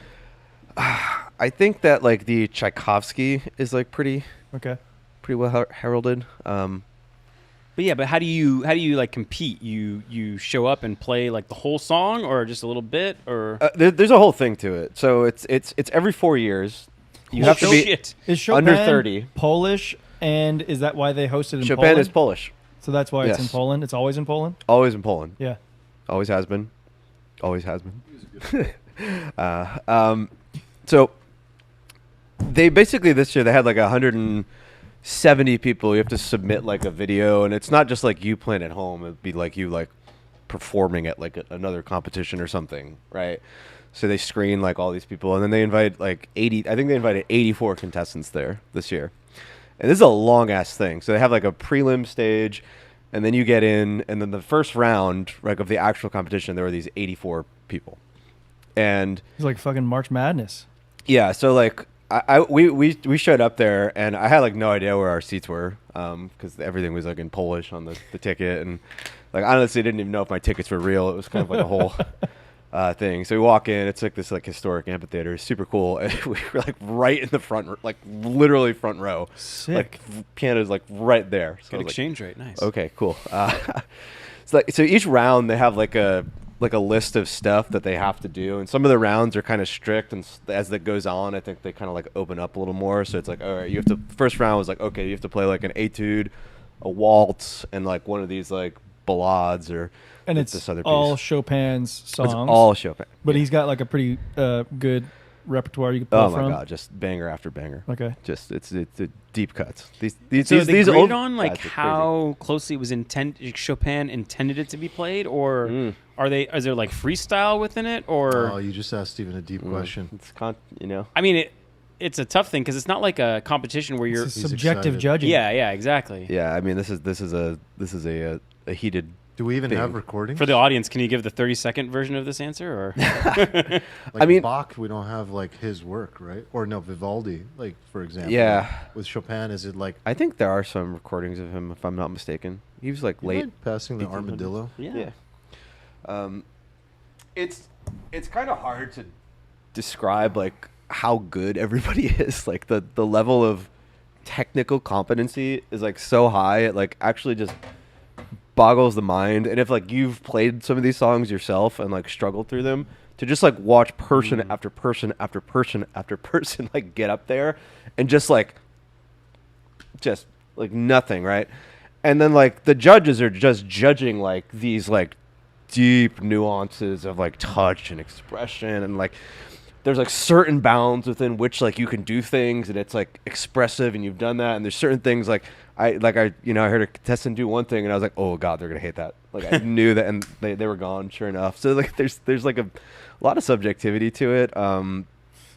I think that like the Tchaikovsky is like pretty Okay. well heralded. But how do you like compete? You show up and play like the whole song or just a little bit or There's a whole thing to it. So it's every 4 years. You have to be shit. Is Chopin under 30. Polish, and is that why they hosted in Chopin Poland? is Polish. So that's why it's in Yes. Poland. It's always in Poland. Always in Poland. Yeah. Always has been. Always has been. So they basically this year they had like 170 people. You have to submit like a video, and it's not just like you playing at home. It'd be like you like performing at like another competition or something, right? So they screen like all these people, and then they invite like 80. I think they invited 84 contestants there this year, and this is a long ass thing. So they have like a prelim stage, and then you get in, and then the first round like of the actual competition, there were these 84 people, and It's like fucking March Madness. yeah, so like we showed up there, and I had like no idea where our seats were because everything was like in Polish on the ticket, and like honestly didn't even know if my tickets were real. It was kind of like a whole thing. So we walk in, it's like this like historic amphitheater, it's super cool, and we were like right in the front, like literally front row. Sick. Like piano's like right there. So I Good was like, exchange rate, nice. okay, cool. So each round they have like a list of stuff that they have to do, and some of the rounds are kind of strict, and as that goes on, I think they kind of like open up a little more. So it's like, all right, you have to. First round was like, okay, you have to play like an etude, a waltz, and like one of these like ballades or And this it's other all piece. Chopin's songs. It's all Chopin. But he's got like a pretty good repertoire you can pull Oh from. my god, just banger after banger. Okay. Just it's a deep cuts. These So they these graded old on like guys are crazy. how closely it was Chopin intended it to be played, or is there like freestyle within it, or Oh, you just asked Steven a deep question. It's you know. I mean it's a tough thing because it's not like a competition where you're It's He's subjective excited. judging. yeah exactly. Yeah, I mean this is a heated. Do we even Thing. have recordings? For the audience, can you give the 30-second version of this answer, or Like I mean- Bach, we don't have like his work, right? Or no, Vivaldi, like for example. Yeah. With Chopin, is it like I think there are some recordings of him, if I'm not mistaken. He was like you late. mind passing the 1800s? armadillo? yeah. It's kind of hard to describe like how good everybody is. Like the level of technical competency is like so high. It like actually just boggles the mind. And if like you've played some of these songs yourself and like struggled through them, to just like watch person after person after person after person like get up there and just like nothing, right? And then like the judges are just judging like these like deep nuances of like touch and expression, and like there's like certain bounds within which like you can do things, and it's like expressive and you've done that, and there's certain things like I heard a contestant do one thing and I was like, oh god, they're gonna hate that. Like I knew that, and they were gone sure enough. So like there's like a lot of subjectivity to it.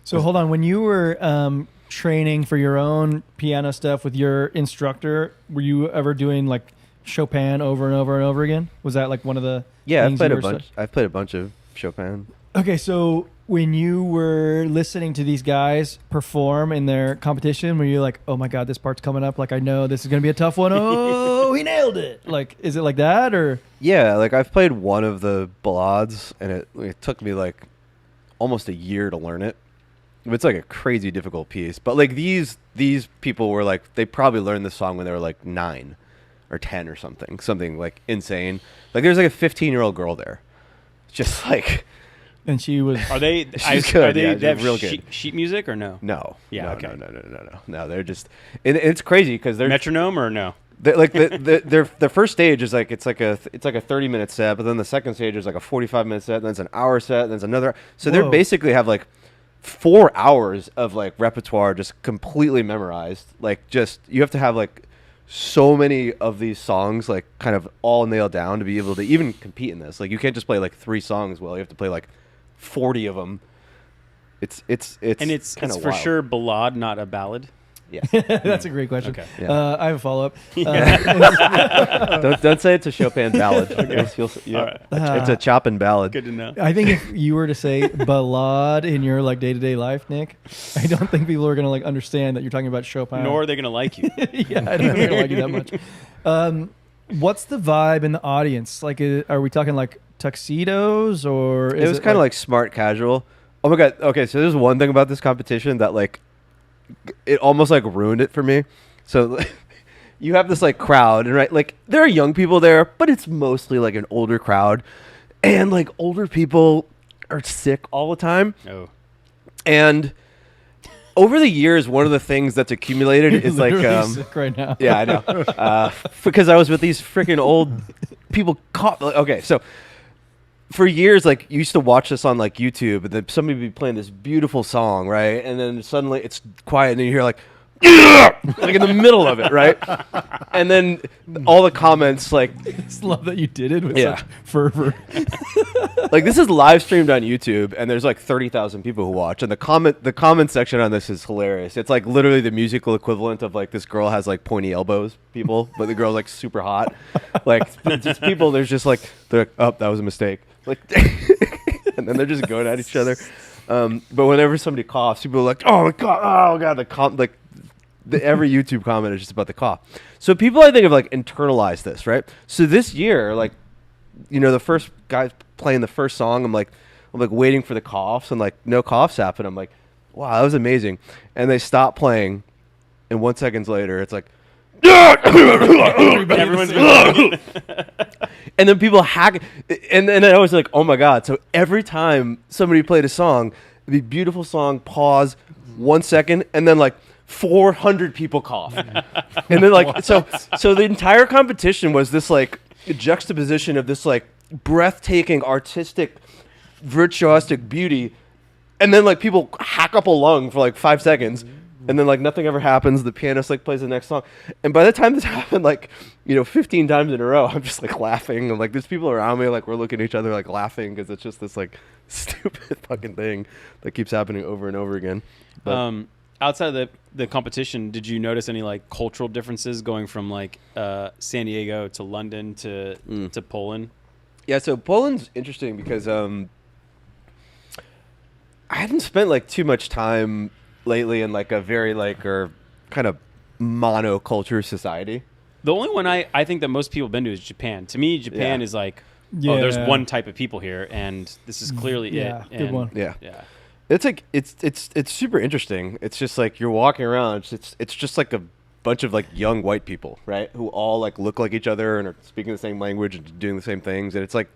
So hold on, when you were training for your own piano stuff with your instructor, were you ever doing like Chopin over and over and over again? Was that like one of the Yeah, I've things played you a were bunch. I've played a bunch of Chopin. Okay, so when you were listening to these guys perform in their competition, were you like, oh my god, this part's coming up, like I know this is gonna be a tough one. Oh, he nailed it. Like, is it like that, or Yeah, like I've played one of the ballades, and it took me like almost a year to learn it. It's like a crazy difficult piece. But like these people were like, they probably learned this song when they were like 9 or 10 or something like insane. Like there's like a 15-year-old girl there, just like. and she was Are they? She's good, Are they, yeah, they have real good. sheet music or no? No. Yeah, No, okay. No. They're just. And it's crazy because they're Metronome or no? like the first stage is like it's like a 30-minute set, but then the second stage is like a 45-minute set, then it's an hour set, then it's another. So they Whoa. basically have like 4 hours of like repertoire just completely memorized. Like just you have to have like so many of these songs like kind of all nailed down to be able to even compete in this. Like you can't just play like 3 songs well. You have to play like 40 of them. It's And it's kinda for wild. sure ballade, not a ballad. Yes. That's a great question. Okay. Yeah. I have a follow-up. Don't say it's a Chopin ballad. All right. It's a Chopin ballad. Good to know. I think if you were to say ballad in your like day-to-day life, Nick, I don't think people are going to like understand that you're talking about Chopin. Nor are they going to like you. Yeah, I don't think they're going to like you that much. What's the vibe in the audience? Like, are we talking like tuxedos or is It was kind of like smart casual. Oh my god. Okay, so there's one thing about this competition that like it almost like ruined it for me. So you have this like crowd, and right, like there are young people there, but it's mostly like an older crowd, and like older people are sick all the time. Oh. And over the years, one of the things that's accumulated is like sick right now. yeah, I know. Because I was with these freaking old people. Okay, so for years, like you used to watch this on like YouTube, and then somebody would be playing this beautiful song, right? And then suddenly it's quiet, and then you hear like, like in the middle of it, right? And then all the comments, like, I just love that you did it with Yeah. such fervor. like this is live streamed on YouTube, and there's like 30,000 people who watch, and the comment section on this is hilarious. It's like literally the musical equivalent of like this girl has like pointy elbows, people, but the girl's like super hot. Like just people, there's just like they're like, oh, that was a mistake, like, and then they're just going at each other. But whenever somebody coughs, people are like, oh my god, every YouTube comment is just about the cough. So people, I think, have like internalized this, right? So this year, like, you know, the first guys playing the first song, I'm like waiting for the coughs, and like no coughs happen. I'm like, wow, that was amazing. And they stop playing, and 1 second later, it's like, Everyone's been and then people hack, and then I was like, oh my god. So every time somebody played a song, it'd be a beautiful song, pause, 1 second, and then like 400 people cough. And then like so the entire competition was this like juxtaposition of this like breathtaking artistic virtuosic beauty, and then like people hack up a lung for like 5 seconds, and then like nothing ever happens. The pianist like plays the next song, and by the time this happened, like, you know, 15 times in a row, I'm just like laughing, and like there's people around me, like we're looking at each other like laughing, because it's just this like stupid fucking thing that keeps happening over and over again. But, outside of the competition, did you notice any like cultural differences going from like San Diego to London to Poland? yeah, so Poland's interesting because I hadn't spent like too much time lately in like a very like or kind of monoculture society. The only one I think that most people have been to is Japan. To me, Japan Yeah. is like, oh, there's Yeah. one type of people here, and this is clearly Yeah, it. good And one. Yeah. Yeah. It's like it's super interesting. It's just like you're walking around. It's just like a bunch of like young white people, right? Who all like look like each other and are speaking the same language and doing the same things. And it's like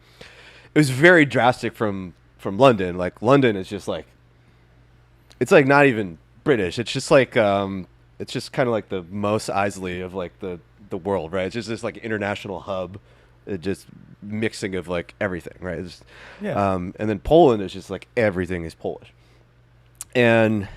it was very drastic from London. Like London is just like it's like not even British. It's just like it's just kind of like the Mos Eisley of like the world, right? It's just this like international hub, just mixing of like everything, right? It's just, Yeah. and then Poland is just like everything is Polish. And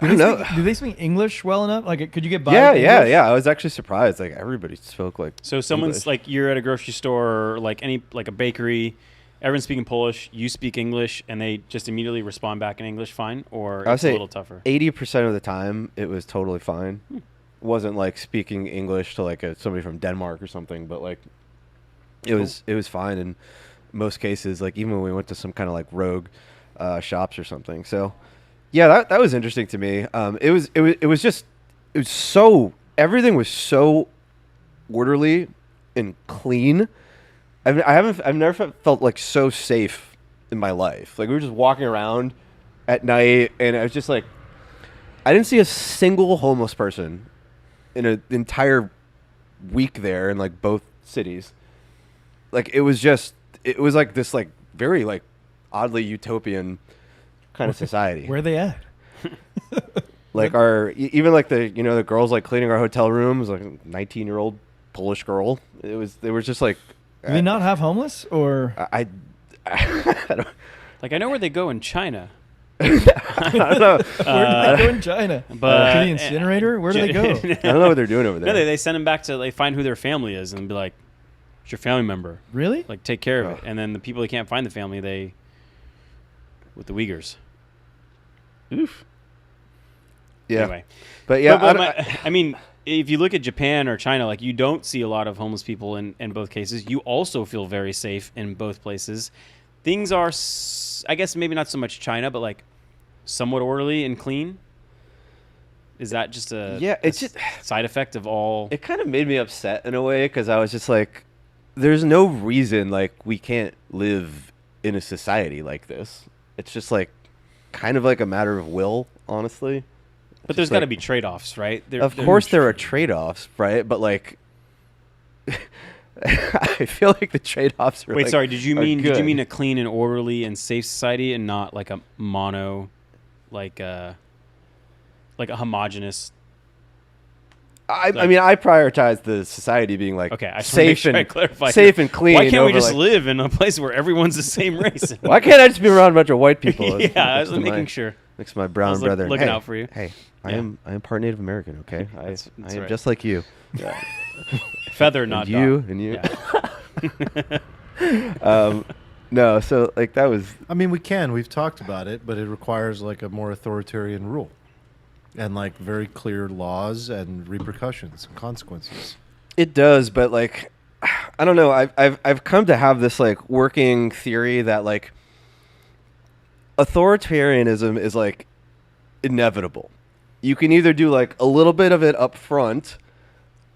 I don't know. Do they speak English well enough? Like, could you get by? Yeah, with yeah, English? yeah. I was actually surprised. Like everybody spoke like. So someone's English. like, you're at a grocery store or like any like a bakery, everyone's speaking Polish, you speak English, and they just immediately respond back in English, fine, or I would it's a say little tougher. 80% of the time it was totally fine. It wasn't like speaking English to like somebody from Denmark or something, but like it was fine in most cases. Like even when we went to some kind of like rogue shops or something. So yeah, that was interesting to me. It was so everything was so orderly and clean. I've never felt like so safe in my life. Like we were just walking around at night, and I was just like, I didn't see a single homeless person in an entire week there in like both cities. Like it was like this like very like oddly utopian kind of society. Where are they at? Like even like the girls like cleaning our hotel rooms, like a 19-year-old Polish girl. They were just like. Do they not have homeless or? I don't. Like I know where they go in China, I don't know. Where do they go in China? but To the incinerator? Where do they go? I don't know what they're doing over there. No, they send them back to like find who their family is and be like, it's your family member, Really? like take care of Oh. it. And then the people that can't find the family, with the Uyghurs. Oof. Yeah. Anyway. But yeah, I mean, if you look at Japan or China, like you don't see a lot of homeless people in both cases. You also feel very safe in both places. Things are, I guess, maybe not so much China, but like somewhat orderly and clean. Is that just it's just side effect of all? It kind of made me upset in a way because I was just like, there's no reason like we can't live in a society like this. It's just like kind of like a matter of will, honestly. But there's got to be trade-offs, right? Of course there are trade-offs, right? But like, I feel like the trade-offs are. Wait, like, sorry. Did you mean good. a clean and orderly and safe society, and not like a mono, like a homogenous? I mean, I prioritize the society being like okay, I just wanna make safe sure I and clarify safe here. and clean. Why can't we over, just like, live in a place where everyone's the same race? Why can't I just be around a bunch of white people? Yeah, I was making sure. Next to my I brown was brother. looking Hey, out for you. Hey, I Yeah. am part Native American. Okay, That's I am right. just like you. Yeah. Feather, not you dog. and you. Yeah. No, so like that was. I mean, we've talked about it, but it requires like a more authoritarian rule and like very clear laws and repercussions and consequences. It does, but like, I don't know. I've come to have this like working theory that like authoritarianism is like inevitable. You can either do like a little bit of it up front,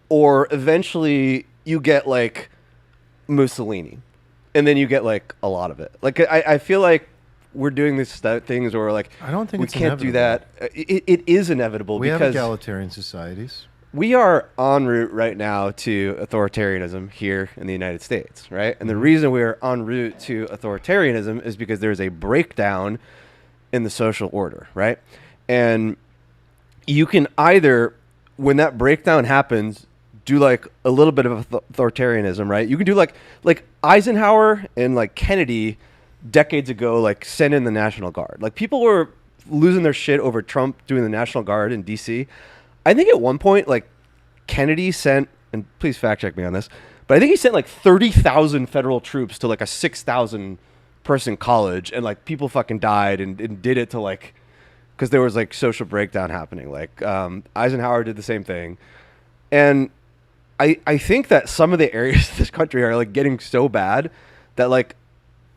or eventually you get like Mussolini, and then you get like a lot of it. Like I feel like we're doing these things where like I don't think we it's can't do inevitable. that. It is inevitable We have because egalitarian societies. we are en route right now to authoritarianism here in the United States, right? And the reason we are en route to authoritarianism is because there's a breakdown in the social order, right? And you can either, when that breakdown happens, do like a little bit of authoritarianism, right? You can do like Eisenhower and like Kennedy decades ago, like sent in the National Guard. Like people were losing their shit over Trump doing the National Guard in DC. I think at one point, like Kennedy sent, and please fact check me on this, but I think he sent like 30,000 federal troops to like a 6,000 person college, and like people fucking died and did it to like, because there was like social breakdown happening. Like Eisenhower did the same thing. And I think that some of the areas of this country are like getting so bad that like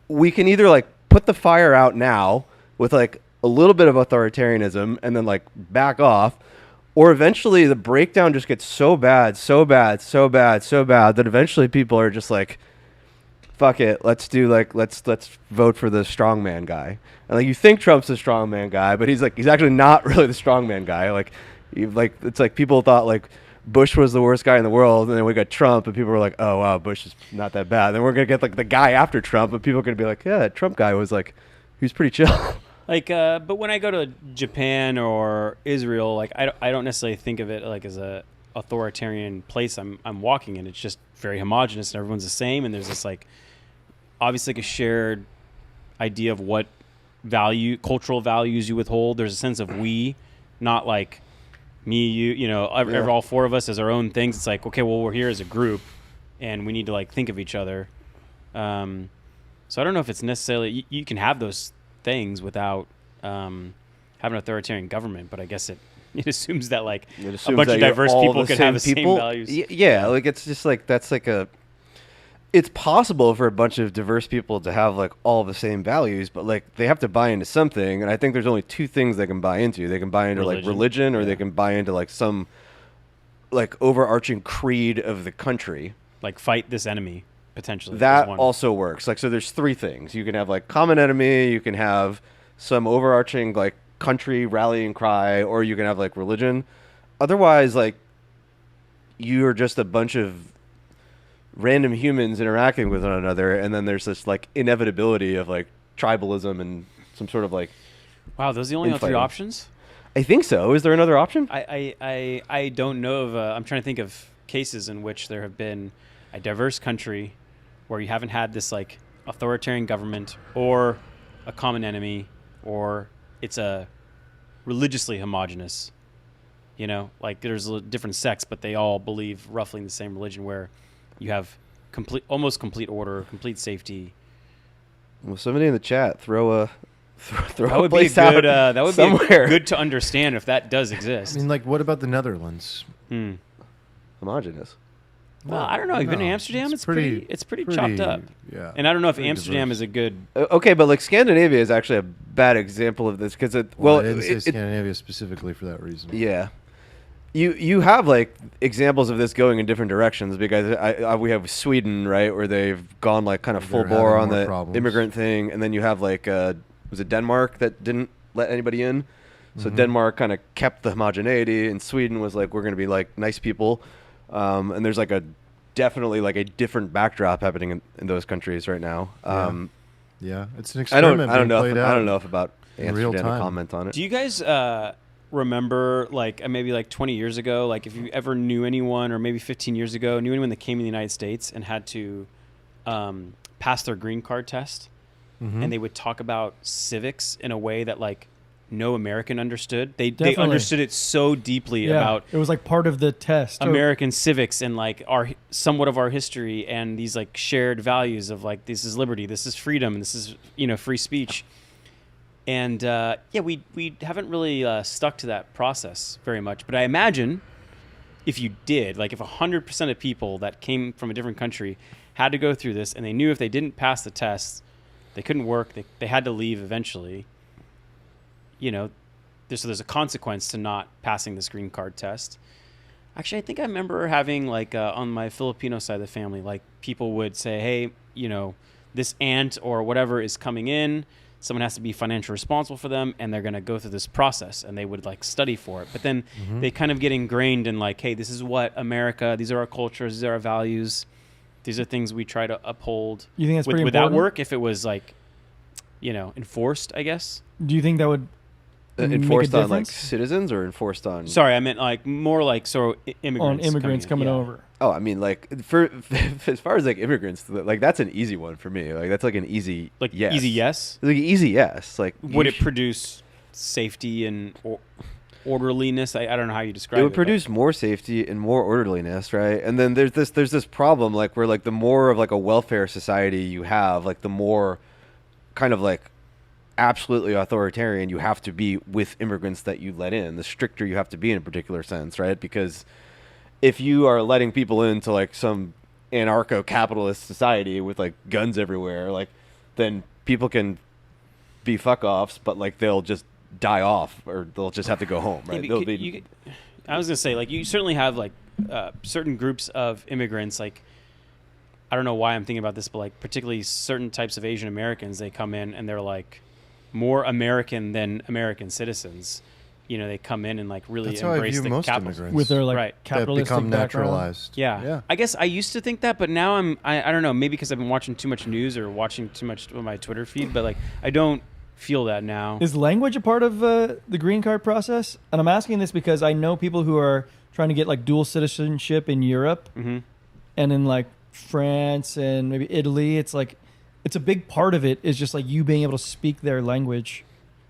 we can either like put the fire out now with like a little bit of authoritarianism and then like back off, or eventually the breakdown just gets so bad that eventually people are just like, fuck it, let's vote for the strongman guy. And like you think Trump's the strongman guy, but he's actually not really the strongman guy. Like it's like people thought like Bush was the worst guy in the world, and then we got Trump, and people were like, oh wow, Bush is not that bad. Then we're gonna get like the guy after Trump, and people are gonna be like, yeah, that Trump guy was like, he was pretty chill. Like, but when I go to Japan or Israel, like I don't necessarily think of it like as a authoritarian place I'm walking in. It's just very homogenous and everyone's the same, and there's this like obviously like a shared idea of what cultural values you withhold. There's a sense of we, not like me, you know, all four of us as our own things. It's like, okay, well, we're here as a group, and we need to like think of each other. So I don't know if it's necessarily you can have those things without having an authoritarian government, but I guess it assumes that like a bunch of diverse people could have the same values. Yeah, like it's just like that's like it's possible for a bunch of diverse people to have like all the same values, but like they have to buy into something. And I think there's only two things they can buy into. They can buy into like religion, or they can buy into like some like overarching creed of the country. Like fight this enemy, potentially. That also works. Like, so there's three things. You can have like common enemy, you can have some overarching like country rallying cry, or you can have like religion. Otherwise, like you're just a bunch of random humans interacting with one another, and then there's this like inevitability of like tribalism and some sort of like, wow, those are the only three infighting. options? I think so. Is there another option? I don't know of I'm trying to think of cases in which there have been a diverse country where you haven't had this like authoritarian government or a common enemy, or it's a religiously homogenous, you know, like there's different sects, but they all believe roughly in the same religion, where you have almost complete order, complete safety. Well, somebody in the chat throw throw That a would be a place out good. That would somewhere. be good to understand if that does I exist. mean, like, what about the Netherlands? Homogenous. Well, I don't know. You've been to No, Amsterdam? it's It's pretty chopped up. Yeah. And I don't know if pretty Amsterdam diverse. is a good. Okay, but like Scandinavia is actually a bad example of this because Well, I didn't say Scandinavia specifically for that reason. yeah. You have like examples of this going in different directions because we have Sweden, right, where they've gone like kind of full They're bore having on more the problems. immigrant thing, and then you have like was it Denmark that didn't let anybody in? So Mhm. Denmark kind of kept the homogeneity, and Sweden was like, we're going to be like nice people, and there's like definitely like a different backdrop happening in those countries right now. Yeah, it's an I don't experiment. I don't being know played if, I out don't know if about in real Amsterdam to time. comment on it. Do you guys remember, like, maybe like 20 years ago, like if you ever knew anyone, or maybe 15 years ago, knew anyone that came in the United States and had to pass their green card test, Mhm. and they would talk about civics in a way that like no American understood. They Definitely. understood it so deeply Yeah, about it was like part of the test. American civics and like our somewhat of our history and these like shared values of like this is liberty, this is freedom, this is free speech. And we haven't really stuck to that process very much. But I imagine if you did, like if 100% of people that came from a different country had to go through this, and they knew if they didn't pass the test, they couldn't work, they had to leave eventually. There's a consequence to not passing this green card test. Actually, I think I remember having like on my Filipino side of the family, like people would say, hey, this aunt or whatever is coming in. Someone has to be financially responsible for them, and they're going to go through this process, and they would like study for it. But then they kind of get ingrained in like, hey, this is what America, these are our cultures, these are our values. These are things we try to uphold. You think that's pretty would that important? work if it was like, enforced, I guess? Do you think that would make a Enforced on like difference? citizens or enforced on? Sorry, I meant like more like immigrants. on immigrants coming in. Yeah. over? Oh, I mean, like for as far as like immigrants, like that's an easy one for me. Like that's like an easy Like yes. easy yes? Like easy yes. Like Would you it produce safety and orderliness? I don't know how you describe it. it would produce more safety and more orderliness, right? And then there's this problem like where like the more of like a welfare society you have, like the more kind of like absolutely authoritarian you have to be with immigrants that you let in, the stricter you have to be in a particular sense, right? Because if you are letting people into like some anarcho-capitalist society with like guns everywhere, like then people can be fuck-offs, but like they'll just die off or they'll just have to go home, right? They'll be, I was gonna say, like, you certainly have like certain groups of immigrants. Like, I don't know why I'm thinking about this, but like particularly certain types of Asian Americans, they come in and they're like more American than American citizens. They come in and like really That's how I embrace view the most capital. immigrants. With their like Right. that capitalistic become background? naturalized. Yeah. I guess I used to think that, but now I don't know, maybe because I've been watching too much news or watching too much of my Twitter feed, but like I don't feel that now. Is language a part of the green card process? And I'm asking this because I know people who are trying to get like dual citizenship in Europe Mm-hmm. and in like France and maybe Italy. It's like it's a big part of it is just like you being able to speak their language.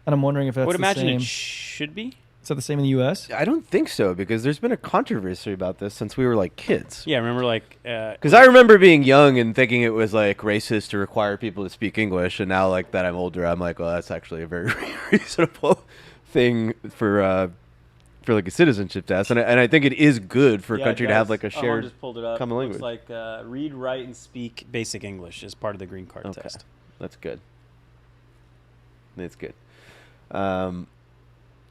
And I'm wondering if that's I would the imagine same. it should be. Is that the same in the U.S.? I don't think so because there's been a controversy about this since we were like kids. Yeah, remember like Because I remember being young and thinking it was like racist to require people to speak English, and now like that I'm older, I'm like, well, that's actually a very reasonable thing for like a citizenship test, and I think it is good for a country to have like a shared just pulled it up. common Looks language. like read, write, and speak basic English is part of the green card Okay. test. That's good. That's good.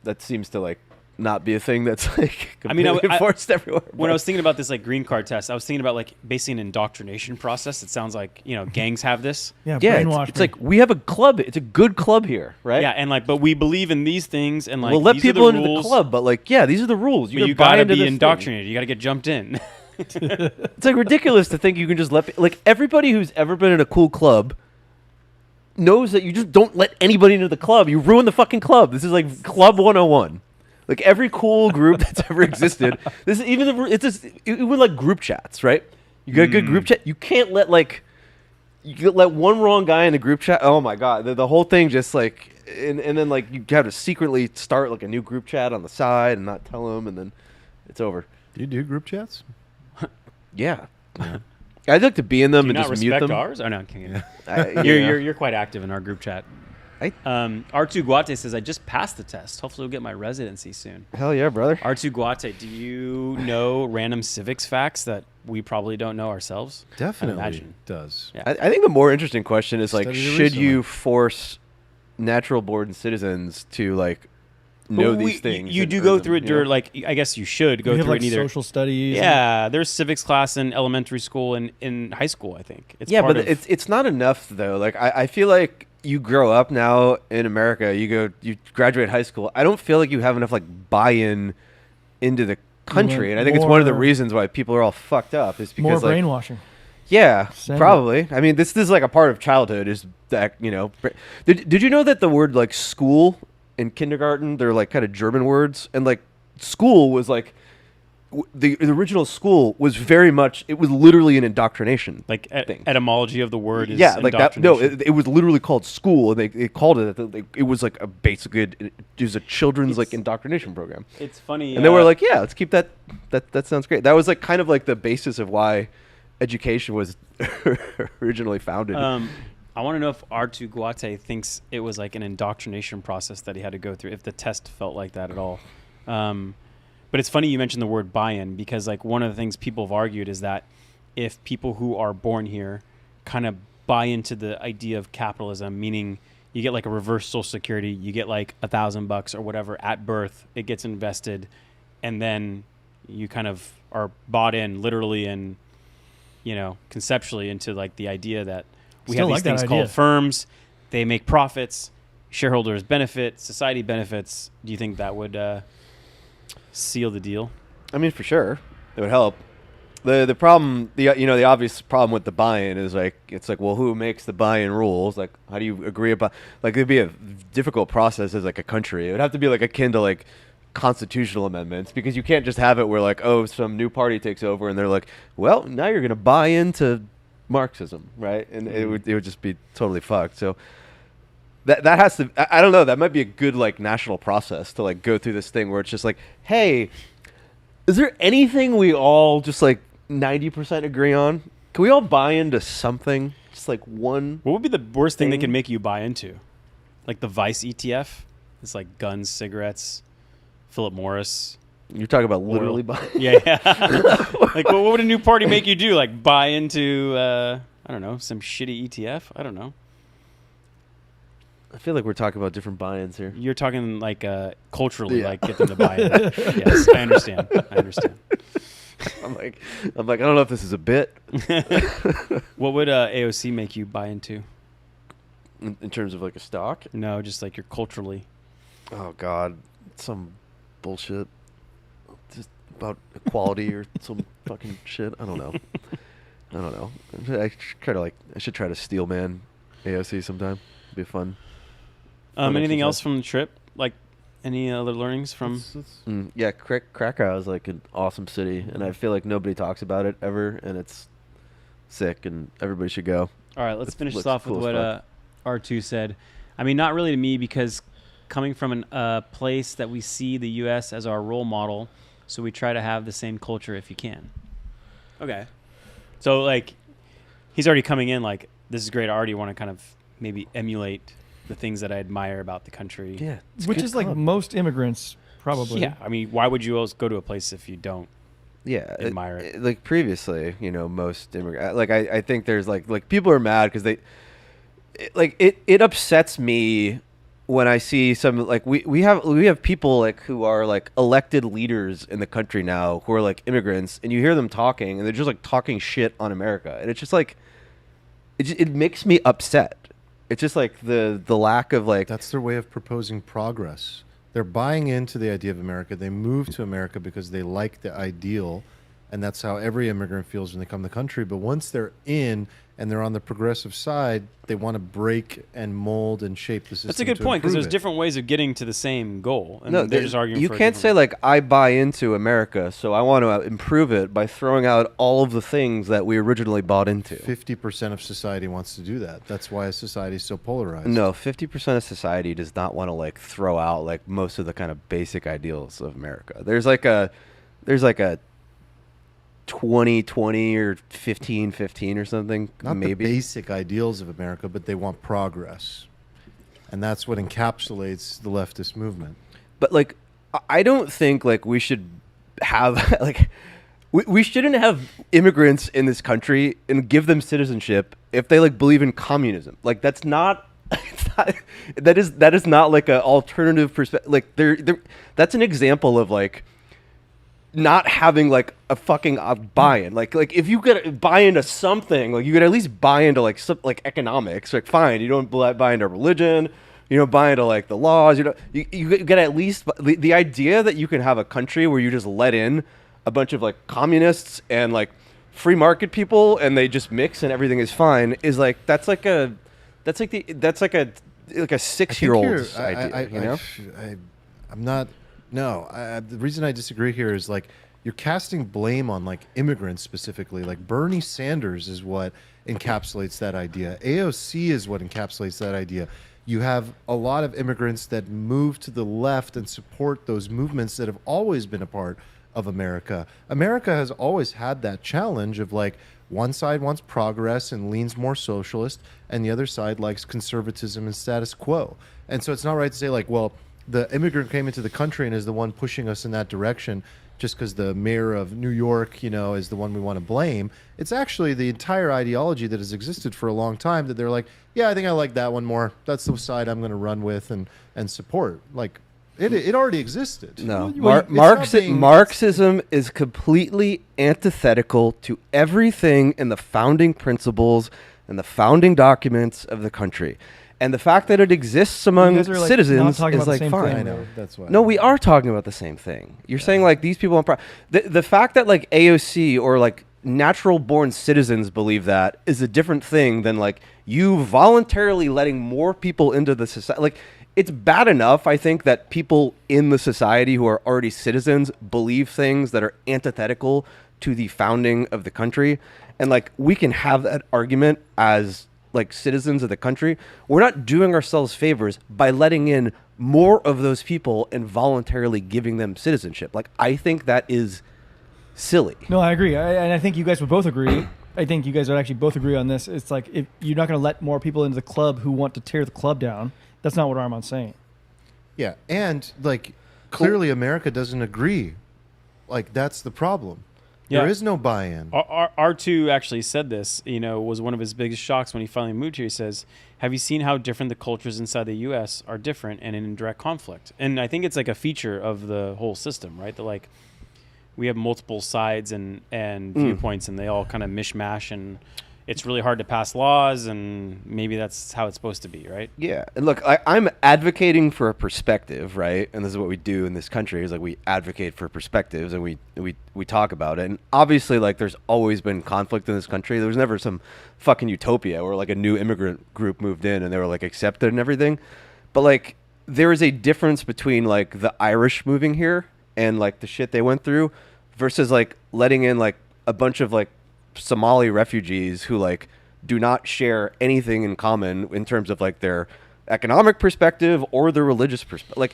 That seems to like not be a thing that's like I mean, completely enforced everywhere. When but- I was thinking about this like green card test, I was thinking about like basically an indoctrination process. It sounds like gangs have this. Yeah, yeah, brainwash it's me. like we have a club. It's a good club here, right? Yeah, and like, but we believe in these things, and like we'll let these are people the into rules, the club, but like, yeah, these are the rules. But you gotta buy gotta into be this thing. indoctrinated. You gotta get jumped in. It's like ridiculous to think you can just let like everybody who's ever been in a cool club knows that you just don't let anybody into the club. You ruin the fucking club. This is like Club 101. Like every cool group that's ever existed. This is even even like group chats, right? You got a good group chat. You can't let like you let one wrong guy in the group chat. Oh my god, the whole thing just like and then like you have to secretly start like a new group chat on the side and not tell them, and then it's over. Do you do group chats? Yeah. I'd like to be in them Do you and not just mute respect them. ours? Oh no, I'm kidding. I- You're yeah. you're quite active in our group chat. R2 Guate says, I just passed the test. Hopefully we'll get my residency soon. Hell yeah, brother. R2 Guate, do you know random civics facts that we probably don't know ourselves? Definitely I imagine. does. Yeah. I think the more interesting question is like, Studied it should recently. you force natural-born citizens to like know But these things? You and do earn go them, through it you know? during, like, I guess you should go We have through like it either. social studies. Yeah, there's civics class in elementary school and in high school, I think. It's Yeah, part but of, it's not enough though. Like I feel like you grow up now in America, you graduate high school. I don't feel like you have enough like buy-in into the country, and I think it's one of the more- reasons why people are all fucked up. Is More because like, brainwashing. yeah, Send probably. I mean, this is like a part of childhood. Is that Did you know that the word like school in kindergarten, they're like kind of German words, and like school was like the original school was very much, it was literally an indoctrination. like, thing. etymology of the word is Yeah, like that. No, indoctrination. it was literally called school, and they called it. It was like a basically it was a children's like It's- indoctrination program. It's funny. And they were like, yeah, let's keep that. That sounds great. That was like kind of like the basis of why education was originally founded. I want to know if R2 Guate thinks it was like an indoctrination process that he had to go through, if the test felt like that at all. But it's funny you mentioned the word buy-in, because like one of the things people have argued is that if people who are born here kind of buy into the idea of capitalism, meaning you get like a reverse social security, you get like $1,000 or whatever at birth, it gets invested, and then you kind of are bought in literally and, you know, conceptually into like the idea that we Still have these like that things idea. called firms, they make profits, shareholders benefit, society benefits. Do you think that would seal the deal? I mean, for sure, it would help. The problem, the obvious problem with the buy-in is like, it's like, well, who makes the buy-in rules? Like, how do you agree about? Like, it'd be a difficult process as like a country. It would have to be like akin to like constitutional amendments, because you can't just have it where like, oh, some new party takes over and they're like, well, now you're gonna buy into Marxism, right? And it would just be totally fucked. So that has to, I don't know, that might be a good like national process to like go through this thing where it's just like, hey, is there anything we all just like 90% agree on? Can we all buy into something? Just like one. What would be the worst thing they thing? could make you buy into? Like the Vice ETF? It's like guns, cigarettes, Philip Morris. You're talking about literally Oil. buying. Yeah. Like, what would a new party make you do? Like, buy into, I don't know, some shitty ETF? I don't know. I feel like we're talking about different buy-ins here. You're talking like culturally, Yeah. like get them to buy in. Yes, I understand. I'm like, I don't know if this is a bit What would AOC make you buy into? in terms of like a stock. No, just like you're culturally. Oh God, some bullshit. Just about equality or some fucking shit. I don't know. I should try to steel man AOC sometime. It'd be fun. Fun Anything else exercise. from the trip? Like any other learnings from? Yeah, Krakow is like an awesome city, and I feel like nobody talks about it ever, and it's sick, and everybody should go. All right, let's It finish this looks off with cool as what R2 said. I mean, not really to me, because coming from a place that we see the U.S. as our role model, so we try to have the same culture if you can. Okay. So, like, he's already coming in like, this is great. I already want to kind of maybe emulate the things that I admire about the country. Yeah, it's Which good is like club. most immigrants probably. Yeah. I mean, why would you else go to a place if you don't? Yeah, admire it. Like previously, most immigrant, like I think there's like people are mad because it upsets me when I see some like we have people like who are like elected leaders in the country now who are like immigrants, and you hear them talking and they're just like talking shit on America, and it's just like it makes me upset. It's just like the lack of like That's their way of proposing progress. They're buying into the idea of America. They move to America because they like the ideal, and that's how every immigrant feels when they come to the country. But once they're in and they're on the progressive side, they want to break and mold and shape the system. That's a good to point, because improve there's it. different ways of getting to the same goal. And no, they're just arguing you for a can't different- say like I buy into America, so I want to improve it by throwing out all of the things that we originally bought into. 50% of society wants to do that. That's why society is so polarized. No, 50% of society does not want to like throw out like most of the kind of basic ideals of America. There's like a 20-20 or 15-15 or something, Not maybe. the basic ideals of America, but they want progress. and that's what encapsulates the leftist movement. But like, I don't think like we should have like we shouldn't have immigrants in this country and give them citizenship if they like believe in communism. Like that's not. That is not like an alternative perspective. Like that's an example of like not having like a fucking buy-in. Like if you could buy into something, like you could at least buy into like some like economics. Like fine, you don't buy into religion, you don't buy into like the laws. You get at least the idea that you can have a country where you just let in a bunch of like communists and like free market people and they just mix and everything is fine is like that's like a 6-year-old's idea. You know, I'm not. No, the reason I disagree here is like you're casting blame on like immigrants specifically. Like Bernie Sanders is what encapsulates that idea. AOC is what encapsulates that idea. You have a lot of immigrants that move to the left and support those movements that have always been a part of America. America has always had that challenge of like one side wants progress and leans more socialist, and the other side likes conservatism and status quo. And so it's not right to say like, well, the immigrant came into the country and is the one pushing us in that direction just because the mayor of New York, is the one we want to blame. It's actually the entire ideology that has existed for a long time that they're like, yeah, I think I like that one more. That's the side I'm going to run with and support. Like, it already existed. No, Well, Marxism is completely antithetical to everything in the founding principles and the founding documents of the country. And the fact that it exists among guys are, like, citizens not talking is about the like same fine. thing, I know, that's why. No, we are talking about the same thing. You're saying like these people the fact that like AOC or like natural born citizens believe that is a different thing than like you voluntarily letting more people into the society. Like it's bad enough, I think, that people in the society who are already citizens believe things that are antithetical to the founding of the country. And like we can have that argument as like citizens of the country. We're not doing ourselves favors by letting in more of those people and voluntarily giving them citizenship. Like I think that is silly. No, I agree. And I think you guys would both agree. I think you guys would actually both agree on this. It's like if you're not going to let more people into the club who want to tear the club down. That's not what Armand's saying. Yeah, and like clearly America doesn't agree. Like that's the problem. Yeah. There is no buy-in. R2 actually said this, was one of his biggest shocks when he finally moved here. He says, have you seen how different the cultures inside the U.S. are different and in direct conflict? And I think it's like a feature of the whole system, right? That like we have multiple sides and viewpoints and they all kind of mishmash and it's really hard to pass laws and maybe that's how it's supposed to be, right? Yeah. And look, I'm advocating for a perspective, right? And this is what we do in this country is like we advocate for perspectives and we talk about it. And obviously like there's always been conflict in this country. There was never some fucking utopia where like a new immigrant group moved in and they were like accepted and everything. But like there is a difference between like the Irish moving here and like the shit they went through versus like letting in like a bunch of like Somali refugees who like do not share anything in common in terms of like their economic perspective or their religious perspective.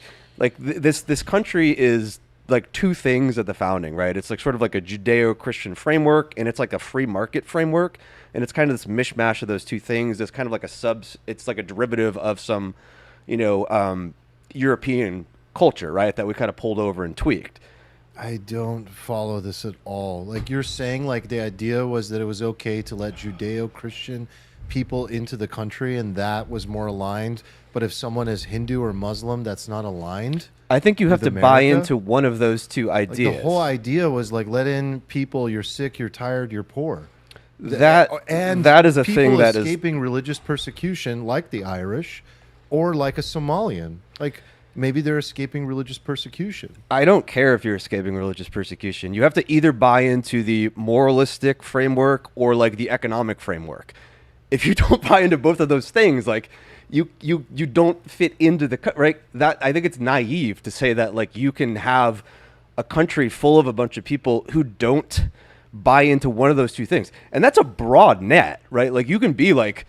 This country is like two things at the founding, right? It's like sort of like a Judeo-Christian framework and it's like a free market framework. And it's kind of this mishmash of those two things. It's kind of like it's like a derivative of some, European culture, right? That we kind of pulled over and tweaked. I don't follow this at all. Like you're saying, like the idea was that it was okay to let Judeo-Christian people into the country and that was more aligned. But if someone is Hindu or Muslim, that's not aligned. I think you have to America? buy into one of those two Like ideas. the whole idea was like let in people, you're sick, you're tired, you're poor. That is a thing that is escaping religious persecution like the Irish or like a Somalian. Like maybe they're escaping religious persecution. I don't care if you're escaping religious persecution. You have to either buy into the moralistic framework or like the economic framework. If you don't buy into both of those things, like you don't fit into the right. That I think it's naive to say that like you can have a country full of a bunch of people who don't buy into one of those two things, and that's a broad net, right? Like you can be like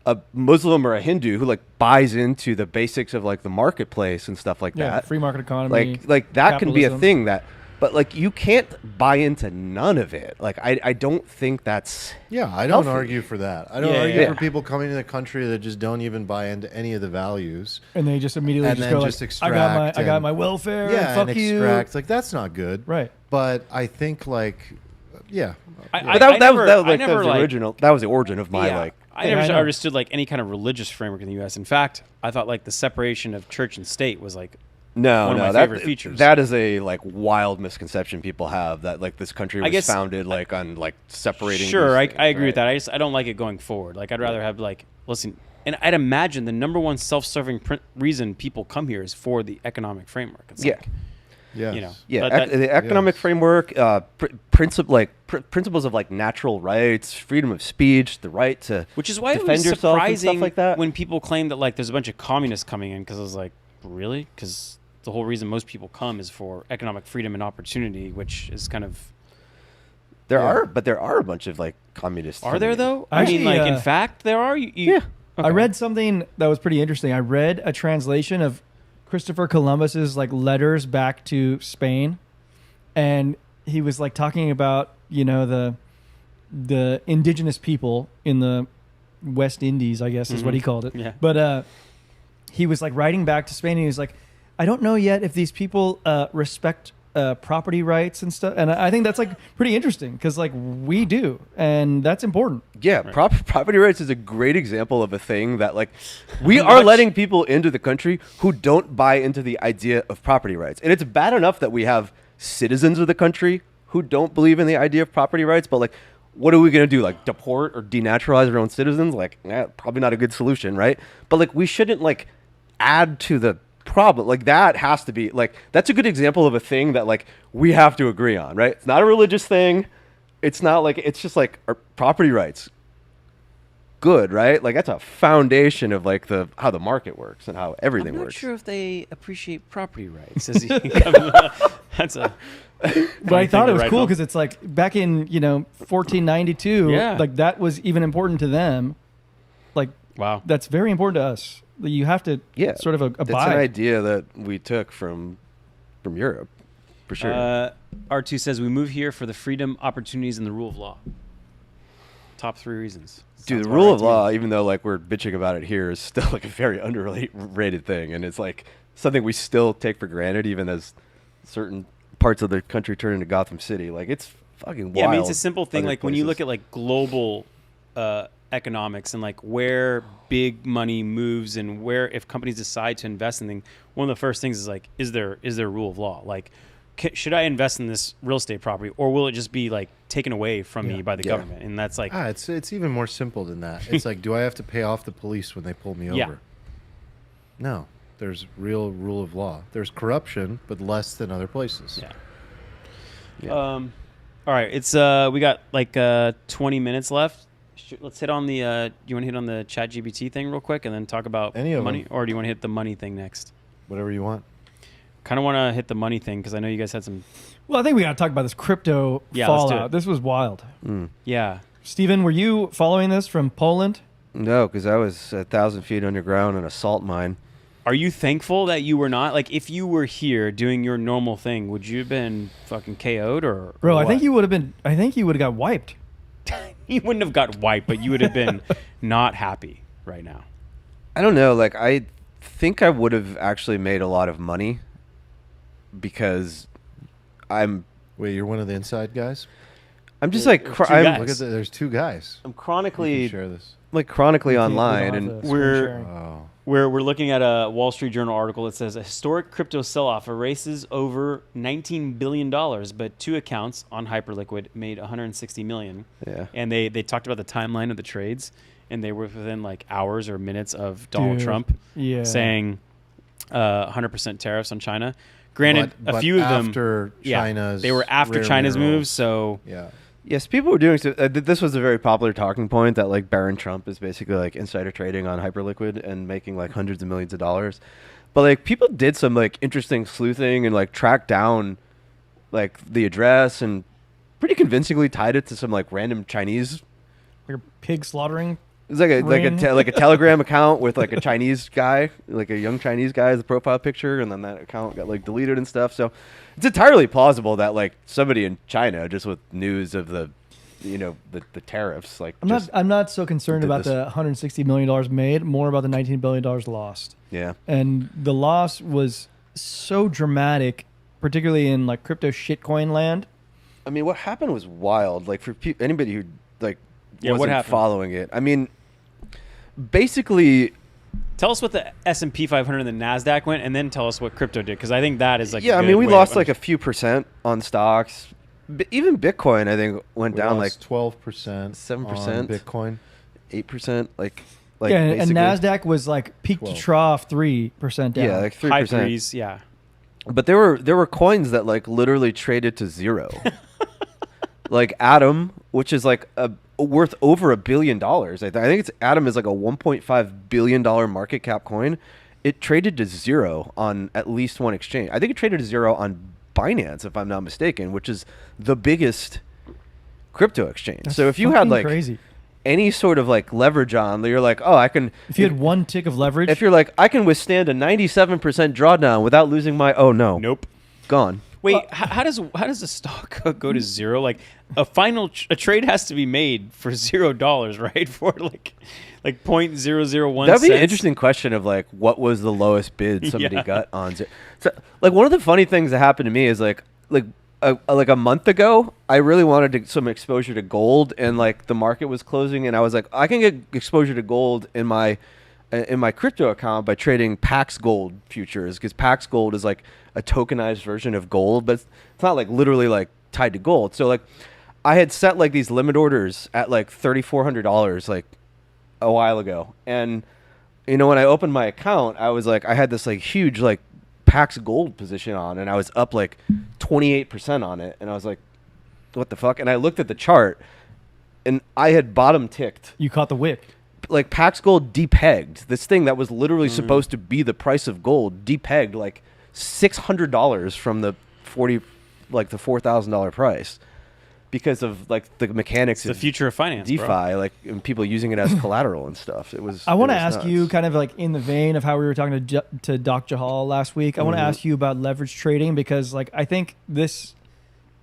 a Muslim or a Hindu who like buys into the basics of like the marketplace and stuff like that. Free market economy. Like that can be a capitalism. thing that but like you can't buy into none of it. Like I don't think that's Yeah, I don't healthy. argue for that. I don't Yeah, argue yeah. for people coming to the country that just don't even buy into any of the values. And they just immediately And just then go just like, extract I got and- my welfare. Yeah, fuck and you. extract. Like, that's not good. Right. But I think, like, yeah. But that never- was I like never, that was the like- original. That was the origin of my Yeah. like. I Yeah, never I know. understood like any kind of religious framework in the U.S. In fact, I thought like the separation of church and state was like No, one of no, my that, favorite features. That is a like wild misconception people have that like this country was guess- founded like on like separating. Sure, these I things, agree with right? that. I don't like it going forward. Like I'd rather have like listen, and I'd imagine the number one self-serving reason people come here is for the economic framework. It's Yeah. like, Yes. you know, Yeah, but the economic yes. framework, principles of like natural rights, freedom of speech, the right to which is why it defend was yourself and surprising stuff like that. when people claim that like there's a bunch of communists coming in, because I was like, really? Because the whole reason most people come is for economic freedom and opportunity, which is kind of there Yeah. are a bunch of like communists. are there though? Actually, I mean, like in fact, there are. Yeah. I read something that was pretty interesting. I read a translation of Christopher Columbus's like letters back to Spain, and he was like talking about the indigenous people in the West Indies, I guess is what he called it. Yeah. But he was like writing back to Spain, and he was like, I don't know yet if these people respect property rights and stuff. And I think that's like pretty interesting because like we do, and that's important. Yeah, Right. property rights is a great example of a thing that like we are Much- letting people into the country who don't buy into the idea of property rights. And it's bad enough that we have citizens of the country who don't believe in the idea of property rights, but like what are we going to do? Like deport or denaturalize our own citizens? Like probably not a good solution, right? But like we shouldn't like add to the problem. Like that has to be like that's a good example of a thing that like we have to agree on, right? It's not a religious thing. It's not like it's just like our property rights. Good, right? Like that's a foundation of like the how the market works and how everything I'm not works. sure if they appreciate property rights. As that's a. But I thought it was cool because it's like back in 1492, Yeah. like that was even important to them. Like Wow. that's very important to us. You have to Yeah, sort of That's an abide. idea that we took from Europe, for sure. R2 says we move here for the freedom, opportunities, and the rule of law. Top 3 reasons. Dude, Sounds the about rule right of to me. law, even though like we're bitching about it here, is still like a very underrated thing, and it's like something we still take for granted, even as certain parts of the country turn into Gotham City. Like it's fucking wild. Yeah, I mean it's a simple thing. other Like when you look places. at like global economics and like where big money moves and where if companies decide to invest in things, one of the first things is like, is there rule of law? Like, should I invest in this real estate property, or will it just be like taken away from me by the Yeah. government? And that's like, It's even more simple than that. It's like, do I have to pay off the police when they pull me Yeah. over? No. There's real rule of law. There's corruption, but less than other places. yeah. Yeah. All right, it's we got like 20 minutes left. Let's hit on the. You want to hit on the ChatGPT thing real quick, and then talk about Any of money, them. or do you want to hit the money thing next? Whatever you want. Kind of want to hit the money thing because I know you guys had some. Well, I think we got to talk about this crypto Yeah, let's do fallout. it. This was wild. Yeah. Steven, were you following this from Poland? No, because I was 1,000 feet underground in a salt mine. Are you thankful that you were not? Like, if you were here doing your normal thing, would you have been fucking KO'd or? Bro, or I think what? you would have been. I think you would have got wiped. You wouldn't have got wiped, but you would have been not happy right now. I don't know. Like I think I would have actually made a lot of money because I'm Wait, you're one of the inside guys? just There- like there are chro- two I'm, guys. Look at there's 2 guys. I'm You can chronically share this. chronically We don't online have and the screen we're- sharing. Oh. We're looking at a Wall Street Journal article that says a historic crypto sell-off erases over $19 billion, but 2 accounts on Hyperliquid made $160 million. yeah. And they talked about the timeline of the trades, and they were within like hours or minutes of Donald Dude, Trump yeah. saying 100% tariffs on China. Granted, But a few of them, after China's they were after rare China's minerals. moves. So Yeah. Yes, people were doing so. This was a very popular talking point that like Barron Trump is basically like insider trading on Hyperliquid and making like hundreds of millions of dollars. But like people did some like interesting sleuthing and like tracked down like the address and pretty convincingly tied it to some like random Chinese. Like a pig slaughtering It's like Ring. like a Telegram account with like a Chinese guy, like a young Chinese guy as the profile picture, and then that account got like deleted and stuff. So it's entirely plausible that like somebody in China, just with news of the the tariffs, like I'm not so concerned did about this. the $160 million made, more about the $19 billion lost. Yeah. And the loss was so dramatic, particularly in like crypto shitcoin land. I mean, what happened was wild. Like for anybody who like Yeah, what wasn't happened? following it. I mean, basically, Tell us what the S&P 500 and the Nasdaq went, and then tell us what crypto did, because I think that is like yeah. a I good mean, we way lost of like a few percent on stocks. Even Bitcoin, I think, went We down lost like 12%, 7%. on Bitcoin. 8%. Like yeah, and basically- Nasdaq was like peak to 12. trough 3% down. Yeah, like high 3%. threes. Yeah. But there were coins that like literally traded to zero. Like Atom, which is like worth over $1 billion. I think it's Atom is like a $1.5 billion market cap coin. It traded to zero on at least one exchange. I think it traded to zero on Binance, if I'm not mistaken, which is the biggest crypto exchange. That's so if you had fucking like crazy. any sort of like leverage on, you're like, oh, I can. If you had one tick of leverage, If you're like, I can withstand a 97% drawdown without losing my. Oh no, Nope. gone. Wait, how does the stock go to zero? Like a trade has to be made for $0, right? For like 0.001. That'd be an cents. interesting question of like, what was the lowest bid somebody Yeah. got on? So, like one of the funny things that happened to me is like a month ago, I really wanted some exposure to gold, and like the market was closing, and I was like, I can get exposure to gold in my crypto account by trading Pax Gold futures, because Pax Gold is like a tokenized version of gold, but it's not like literally like tied to gold. So like I had set like these limit orders at like $3,400 like a while ago, and when I opened my account, I was like, I had this like huge like Pax Gold position on, and I was up like 28% on it, and I was like, what the fuck? And I looked at the chart, and I had bottom ticked. you caught the wick. Like Pax Gold depegged this thing that was literally supposed to be the price of gold, depegged like $600 from the $4,000 price, because of like the mechanics It's the of future of finance, DeFi, bro. like, and people using it as collateral and stuff. It was. I want it to was ask nuts. you, kind of like in the vein of how we were talking to Doc Jahal last week. I want to ask you about leverage trading, because like I think this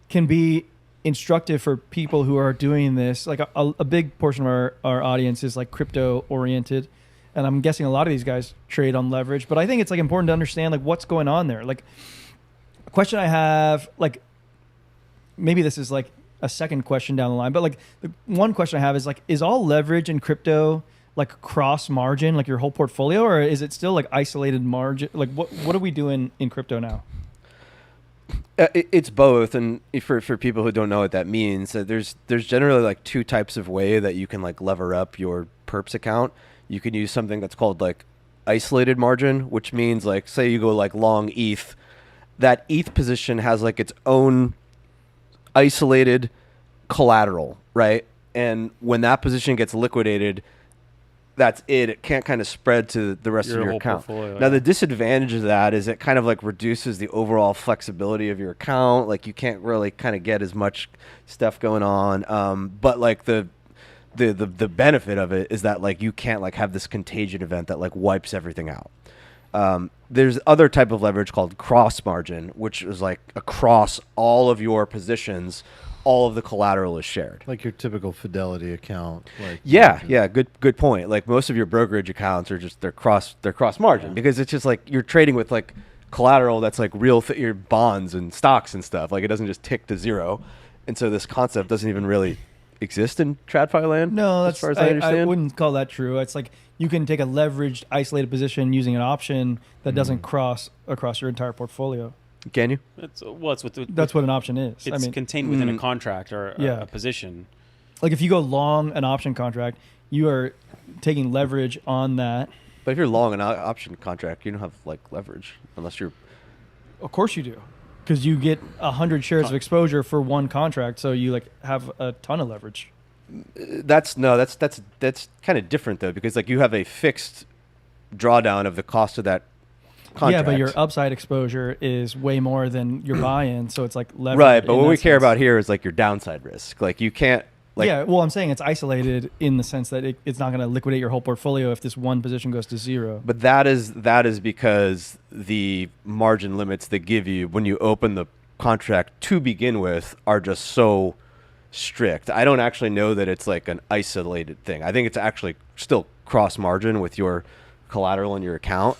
can be instructive for people who are doing this. Like a big portion of our audience is like crypto oriented, and I'm guessing a lot of these guys trade on leverage. But I think it's like important to understand like what's going on there. Like a question I have, like maybe this is like a second question down the line, but like the one question I have is like, is all leverage in crypto like cross margin, like your whole portfolio, or is it still like isolated margin? Like what are we doing in crypto now? It's both, and for people who don't know what that means, there's generally like two types of way that you can like lever up your perps account. You can use something that's called like isolated margin, which means like, say you go like long ETH, that ETH position has like its own isolated collateral, right? And when that position gets liquidated, that's it. It can't kind of spread to the rest Your of your whole account. portfolio, Now, yeah. the disadvantage of that is it kind of like reduces the overall flexibility of your account. Like you can't really kind of get as much stuff going on. But like the benefit of it is that like you can't like have this contagion event that like wipes everything out. There's other type of leverage called cross margin, which is like across all of your positions, all of the collateral is shared. Like your typical Fidelity account. Like Yeah, good point. Like most of your brokerage accounts are just they're cross margin, because it's just like you're trading with like collateral that's like real your bonds and stocks and stuff. Like it doesn't just tick to zero, and so this concept doesn't even really exist in TradFi land. No, as that's far as I understand. I wouldn't call that true. It's like you can take a leveraged, isolated position using an option that doesn't cross across your entire portfolio. Can you? It's with That's what an option is. it's I mean, contained within a contract or Yeah. a position. like if you go long an option contract, you are taking leverage on that. But if you're long an option contract, you don't have like leverage unless you're. Of course you do, because you get 100 shares of exposure for one contract, so you like have a ton of leverage. That's kind of different though, because like you have a fixed drawdown of the cost of that contract. Yeah, but your upside exposure is way more than your buy-in, so it's like leverage. Right, but in what that we care sense. about here is like your downside risk. Like you can't Like, yeah, well, I'm saying it's isolated in the sense that it's not going to liquidate your whole portfolio if this one position goes to zero. but that is because the margin limits they give you when you open the contract to begin with are just so strict. I don't actually know that it's like an isolated thing. I think it's actually still cross margin with your collateral in your account.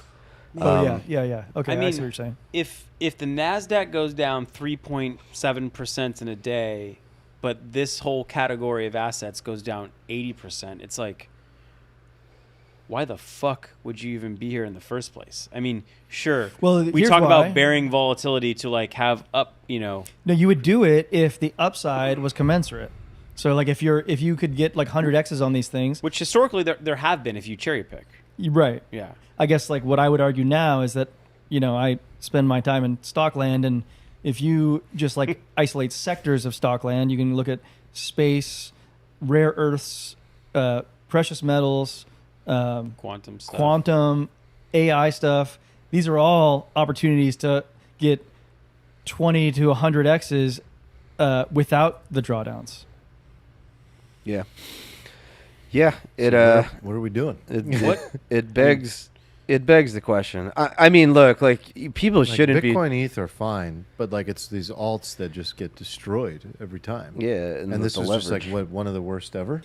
Oh yeah. Okay, I I mean, see what you're saying. If the Nasdaq goes down 3.7% in a day, but this whole category of assets goes down 80%, it's like, why the fuck would you even be here in the first place? I mean, sure. Well, we here's talk why. about bearing volatility to like have up, No, you would do it if the upside was commensurate. So like if you could get like 100x's on these things, which historically there have been if you cherry pick. right? Yeah. I guess like what I would argue now is that I spend my time in stockland, and if you just like isolate sectors of stockland, you can look at space, rare earths, precious metals, Quantum stuff. quantum, AI stuff. These are all opportunities to get 20 to 100 X's without the drawdowns. Yeah. Yeah. It What are we doing? it begs the question. I mean, look, like people Like shouldn't Bitcoin, ETH are fine, but like it's these alts that just get destroyed every time. be. Yeah, And this is just like one of the worst ever.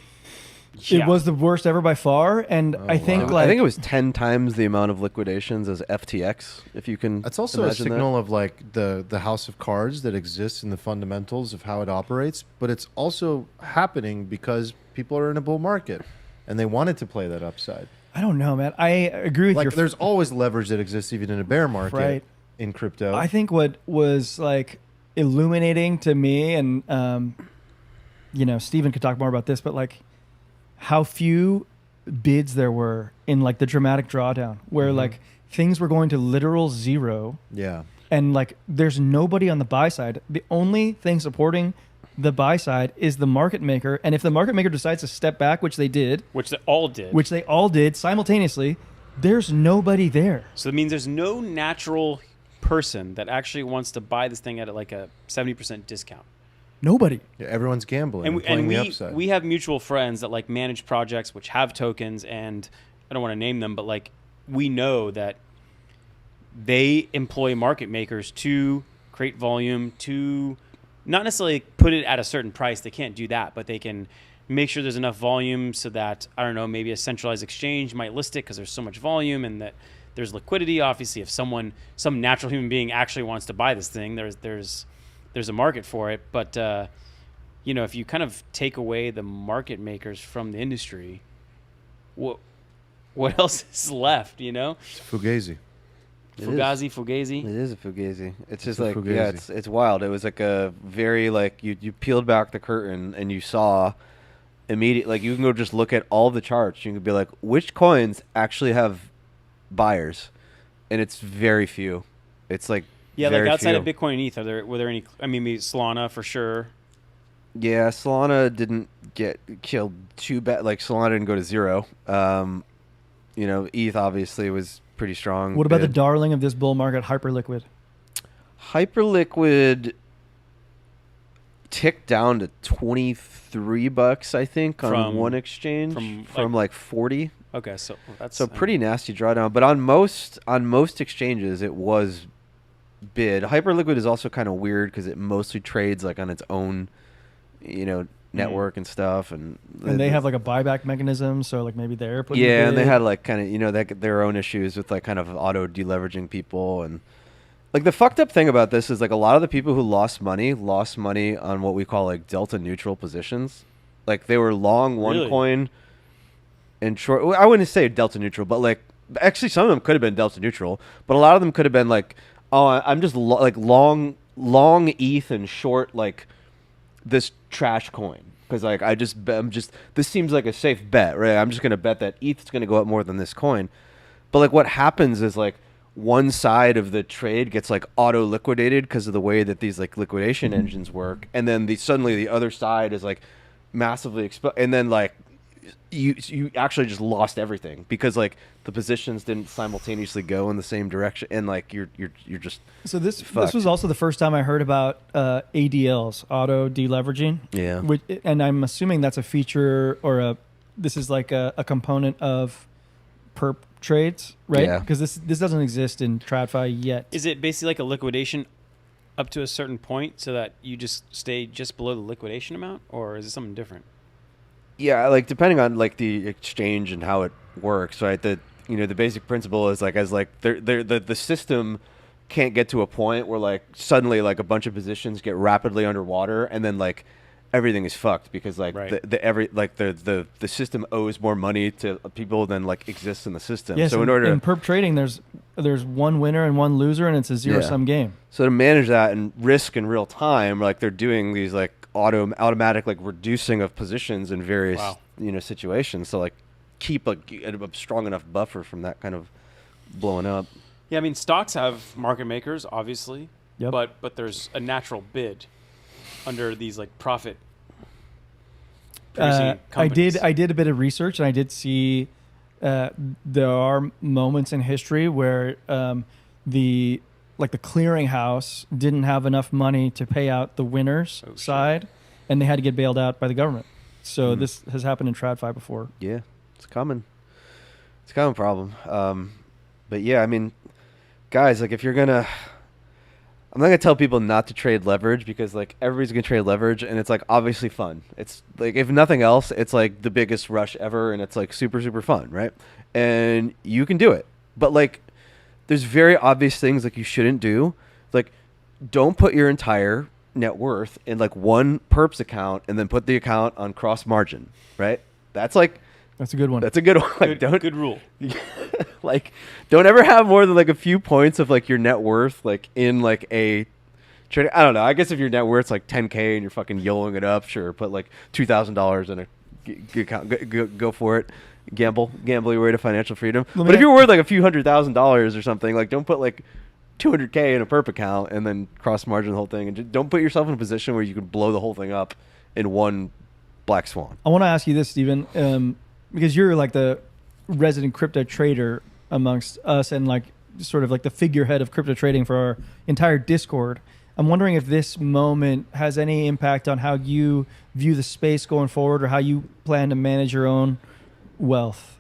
Yeah. It was the worst ever by far, and I think wow. like I think it was 10 times the amount of liquidations as FTX. If you can, That's also a imagine that. signal of like the house of cards that exists in the fundamentals of how it operates, but it's also happening because people are in a bull market and they wanted to play that upside. I don't know, man. I agree with Like your. there's always leverage that exists even in a bear market Right. in crypto. I think what was like illuminating to me, and Stephen could talk more about this, but like how few bids there were in like the dramatic drawdown, where like things were going to literal zero, yeah. and like there's nobody on the buy side. The only thing supporting the buy side is the market maker, and if the market maker decides to step back, which they did, which they all did. which they all did simultaneously, there's nobody there. So it means there's no natural person that actually wants to buy this thing at like a 70% discount. Nobody. Yeah, everyone's gambling and, And playing the upside. we have mutual friends that like manage projects which have tokens, and I don't want to name them, but like we know that they employ market makers to create volume, to not necessarily put it at a certain price. They can't do that, but they can make sure there's enough volume so that, I don't know, maybe a centralized exchange might list it because there's so much volume, and that there's liquidity. Obviously, if some natural human being actually wants to buy this thing, there's a market for it. But if you kind of take away the market makers from the industry, what else is left? It's Fugazi. Fugazi. It is a fugazi. It's just a like fugazi. it's wild. It was like a very like you peeled back the curtain and you saw immediate, like you can go just look at all the charts. You can be like, which coins actually have buyers, and it's very few. It's like Yeah, very like outside few. of Bitcoin and ETH, were there any? I mean, maybe Solana for sure. Yeah, Solana didn't get killed too bad. Like Solana didn't go to zero. ETH obviously was pretty strong. What about the bid. darling of this bull market, Hyperliquid? Hyperliquid ticked down to $23, I think, on From- one exchange from, like 40. Okay, so that's So pretty nasty drawdown. But on most exchanges, it was bid. Hyperliquid is also kind of weird because it mostly trades like on its own, network and stuff, and And they have like a buyback mechanism, so like maybe they're putting. yeah, a and they bid. had like kind of their own issues with like kind of auto deleveraging people, and like the fucked up thing about this is like a lot of the people who lost money on what we call like delta neutral positions. Like they were long one Really? coin and short. I wouldn't say delta neutral, but like actually some of them could have been delta neutral, but a lot of them could have been like, oh, I'm just like long ETH and short like this trash coin. Because like this seems like a safe bet, right? I'm just gonna bet that ETH is gonna go up more than this coin. But like what happens is like one side of the trade gets like auto liquidated because of the way that these like liquidation engines work, and then suddenly the other side is like massively exposed, and then like you actually just lost everything because like the positions didn't simultaneously go in the same direction, and like you're just So this fucked. was also the first time I heard about ADLs, auto deleveraging. Yeah. And I'm assuming that's a feature or this is like a component of perp trades, right? Yeah. Because this doesn't exist in TradFi yet. Is it basically like a liquidation up to a certain point so that you just stay just below the liquidation amount, or is it something different? Yeah, like depending on like the exchange and how it works, right? The basic principle is like the system can't get to a point where like suddenly like a bunch of positions get rapidly underwater and then like everything is fucked because like Right. the system owes more money to people than like exists in the system. Yes, So in order in perp trading, there's one winner and one loser, and it's a zero-sum game. So to manage that and risk in real time, like they're doing these like automatic like reducing of positions in various Wow. situations. So like keep a strong enough buffer from that kind of blowing up. Yeah, I mean, stocks have market makers, obviously, Yep. but there's a natural bid under these like profit producing companies. I did a bit of research, and I did see there are moments in history where the clearinghouse didn't have enough money to pay out the winners' Oh, shit. side, and they had to get bailed out by the government. So Mm. this has happened in TradFi before. Yeah, it's common. It's a common problem. But yeah, I mean, guys, like if you're gonna, I'm not gonna tell people not to trade leverage because like everybody's gonna trade leverage and it's like obviously fun. It's like if nothing else, it's like the biggest rush ever and it's like super super fun, right? And you can do it, but like there's very obvious things like you shouldn't do. Like don't put your entire net worth in like one perps account and then put the account on cross margin, right? That's like That's a good one. that's a good one. Like, Good rule. like don't ever have more than like a few points of like your net worth like in like a trade. I don't know. I guess if your net worth's like 10K and you're fucking YOLOing it up, sure, put like $2,000 in a account. Go for it. Gamble your way to financial freedom. But if you're worth like a few $100,000 or something, like don't put like 200K in a perp account and then cross margin the whole thing, and just don't put yourself in a position where you can blow the whole thing up in one black swan. I want to ask you this, Stephen, because you're like the resident crypto trader amongst us and like sort of like the figurehead of crypto trading for our entire Discord. I'm wondering if this moment has any impact on how you view the space going forward or how you plan to manage your own wealth.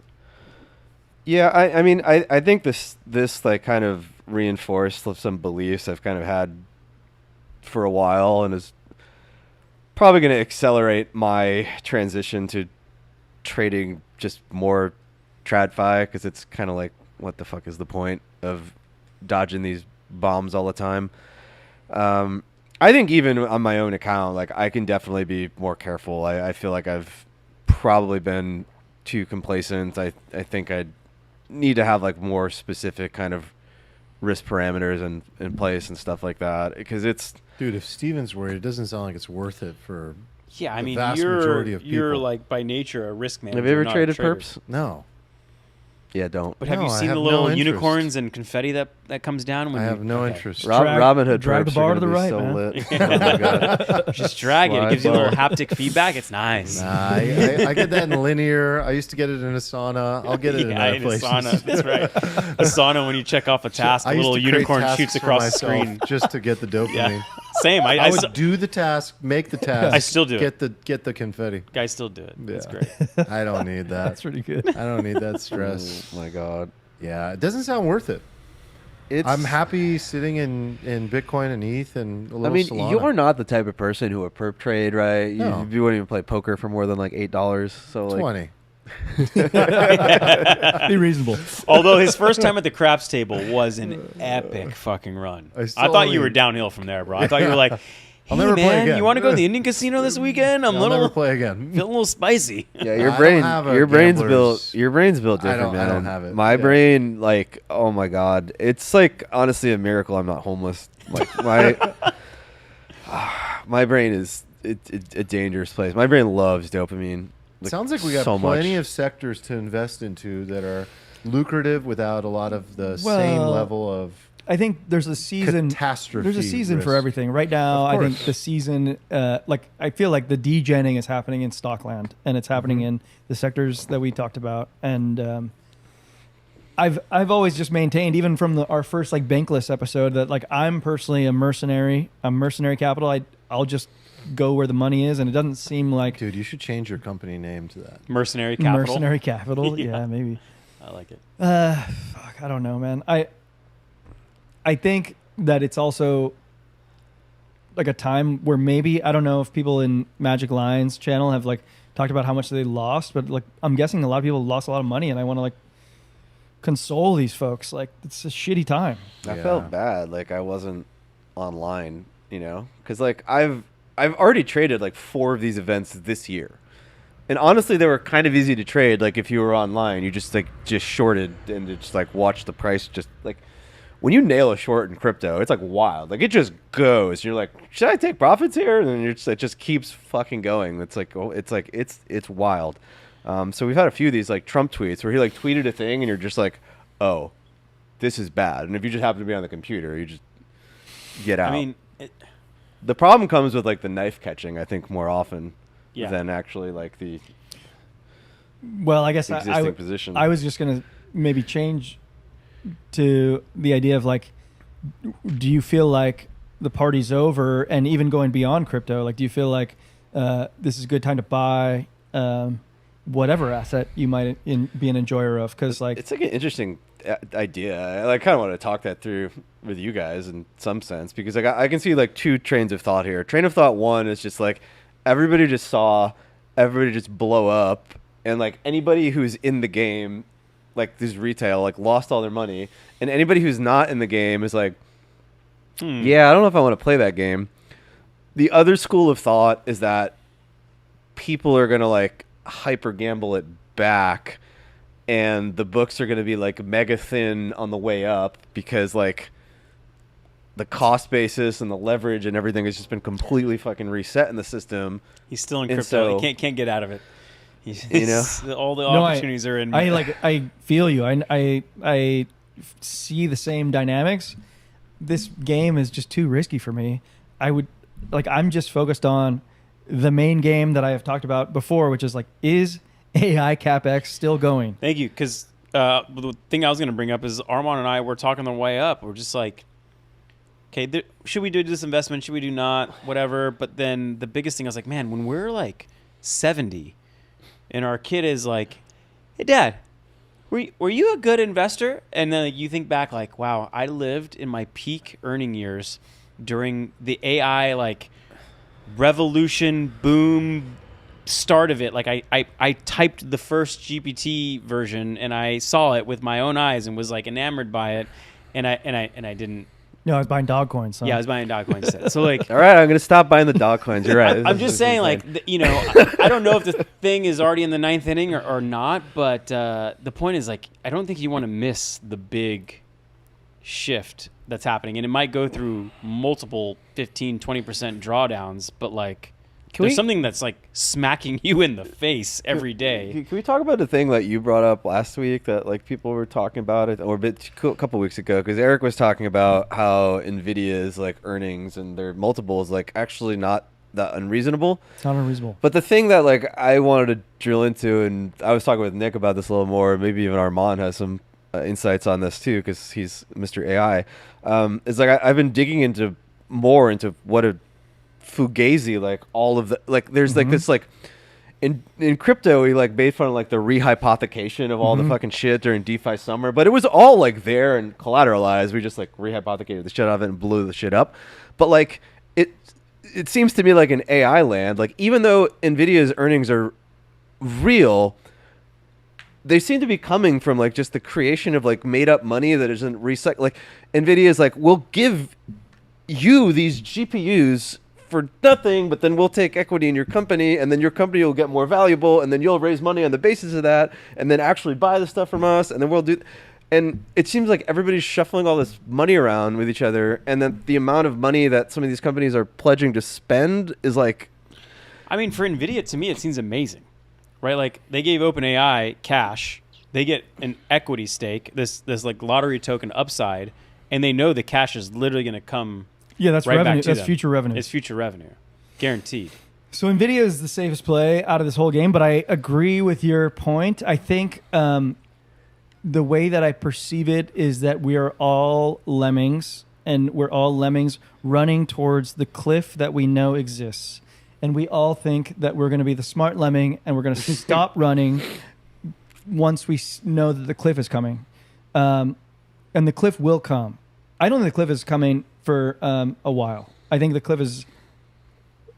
Yeah, I mean, I think this like kind of reinforced some beliefs I've kind of had for a while and is probably going to accelerate my transition to trading just more TradFi because it's kind of like, what the fuck is the point of dodging these bombs all the time? I think even on my own account, like I can definitely be more careful. I feel like I've probably been too complacent. I think I need to have like more specific kind of risk parameters in place and stuff like that because it's Dude, if Steven's worried, it doesn't sound like it's worth it for Yeah, I the mean, vast majority of you're people. like by nature a risk manager. have you ever not a traded trader. perps? No. Yeah, don't. But have No, you I seen have the no little interest. unicorns and confetti that comes down when I you have no okay. interest. Drag- Robinhood drag the perps bar are to the gonna be right, so man. lit. Oh my God. Just drag it. It Slide gives you a little bar. haptic feedback. It's nice. Nah, I get that in linear. I used to get it in Asana. I'll get it in other in places. Asana. That's right. Asana, when you check off a task, I a used little to create unicorn tasks shoots for across the myself screen. just to get the dopamine. Yeah. Same. I I would do the task, make the task. I still do it. Get the confetti. guys still do it. That's Yeah. great. I don't need that. That's pretty good. I don't need that stress. Oh my God. Yeah, it doesn't sound worth it. I'm happy sitting in Bitcoin and ETH and a little I mean, Solana. you're not the type of person who would perp trade, right? No. You wouldn't even play poker for more than like $8. So like, 20. Be reasonable. Although his first time at the craps table was an epic fucking run. I I still thought you only- were downhill from there, bro. I thought you were like, hey, I'll never play man, again. you want to go to the Indian casino this weekend? I'm I'll never little play again. feeling a little spicy. yeah, I don't have a your brain's gambler's- built I different, don't- I man. don't have it. My Yeah. brain, like, oh my God, it's like honestly a miracle I'm not homeless. Like my brain is a dangerous place. My brain loves dopamine. Sounds like we got so plenty much. of sectors to invest into that are lucrative without a lot of the same Well, level of I think there's a season. Catastrophe There's a season for risk. everything. Right now, Of I think course. the season, I feel like the degenning is happening in Stockland, and it's happening in the sectors that we talked about. And I've always just maintained, even from our first like Bankless episode, that like I'm personally a mercenary. I'm mercenary capital. I'll just go where the money is, and it doesn't seem like Dude, you should change your company name to that. Mercenary capital. mercenary capital. Yeah. Yeah, maybe. I like it. Fuck, I don't know, man. I think that it's also like a time where maybe, I don't know if people in Magic Lion's channel have like talked about how much they lost, but like I'm guessing a lot of people lost a lot of money, and I want to like console these folks. Like it's a shitty time. I Yeah. felt bad, like I wasn't online, because like I've already traded like 4 of these events this year, and honestly, they were kind of easy to trade. Like if you were online, you just shorted and just like watch the price. Just like when you nail a short in crypto, it's like wild. Like it just goes. You're like, should I take profits here? And then it just keeps fucking going. It's like it's wild. So we've had a few of these like Trump tweets where he like tweeted a thing and you're just like, oh, this is bad. And if you just happen to be on the computer, you just get out. I mean, the problem comes with like the knife catching, I think, more often Yeah. than actually like the Well, I guess existing position. I was just gonna maybe change to the idea of like, do you feel like the party's over, and even going beyond crypto? Like, do you feel like this is a good time to buy whatever asset you might be an enjoyer of? Because like it's like an interesting idea. I like kind of want to talk that through with you guys in some sense, because like I can see like 2 trains of thought here. Train of thought 1 is just like everybody just saw everybody just blow up, and like anybody who's in the game, like this retail, like lost all their money, and anybody who's not in the game is like, yeah, I don't know if I want to play that game. The other school of thought is that people are gonna like hyper gamble it back, and the books are gonna be like mega thin on the way up because like the cost basis and the leverage and everything has just been completely fucking reset in the system. he's still in And crypto. so- he can't get out of it. All the No, opportunities are in. I feel you. I see the same dynamics. This game is just too risky for me. I'm just focused on the main game that I have talked about before, which is like, is AI CapEx still going? Thank you, because the thing I was going to bring up is Armand and I were talking on the way up. We're just like, okay, should we do this investment? Should we do not? Whatever. But then the biggest thing I was like, man, when we're like 70 and our kid is like, hey, Dad, were you a good investor? And then you think back like, wow, I lived in my peak earning years during the AI like revolution boom start of it. Like I typed the first GPT version and I saw it with my own eyes and was like enamored by it, and I didn't. No, I was buying dog coins. So. Yeah, I was buying Dogecoin instead. So like, All right, I'm gonna stop buying the dog coins. You're right. I'm just saying, like, I don't know if the thing is already in the 9th inning or not, but the point is, like, I don't think you want to miss the big shift that's happening. And it might go through multiple 15, 20% drawdowns, but, like, there's something that's, like, smacking you in the face every day. Can we talk about the thing that you brought up last week that like people were talking about it, or a couple weeks ago? Because Eric was talking about how Nvidia's like earnings and their multiples like actually not that unreasonable. It's not unreasonable. But the thing that like I wanted to drill into, and I was talking with Nick about this a little more, maybe even Armand has some insights on this too, because he's Mr. AI. Is like I've been digging into what a fugazi, like all of the like there's like this like in crypto we like based on like the rehypothecation of all the fucking shit during DeFi summer, but it was all like there and collateralized. We just like rehypothecated the shit out of it and blew the shit up. But like it seems to me like in AI land, like even though Nvidia's earnings are real, they seem to be coming from like just the creation of like made up money that isn't recycled. Like Nvidia is like, we'll give you these GPUs for nothing, but then we'll take equity in your company, and then your company will get more valuable, and then you'll raise money on the basis of that, and then actually buy the stuff from us, and then we'll do. And it seems like everybody's shuffling all this money around with each other, and then the amount of money that some of these companies are pledging to spend is like. I mean, for Nvidia, to me, it seems amazing, right? Like they gave OpenAI cash, they get an equity stake, this like lottery token upside, and they know the cash is literally going to come. Yeah, that's right revenue. back to That's them. future revenue. It's future revenue, guaranteed. So Nvidia is the safest play out of this whole game, but I agree with your point. I think the way that I perceive it is that we are all lemmings, and we're all lemmings running towards the cliff that we know exists. And we all think that we're going to be the smart lemming, and we're going to stop running once we know that the cliff is coming. And the cliff will come. I don't think the cliff is coming for a while. I think the cliff is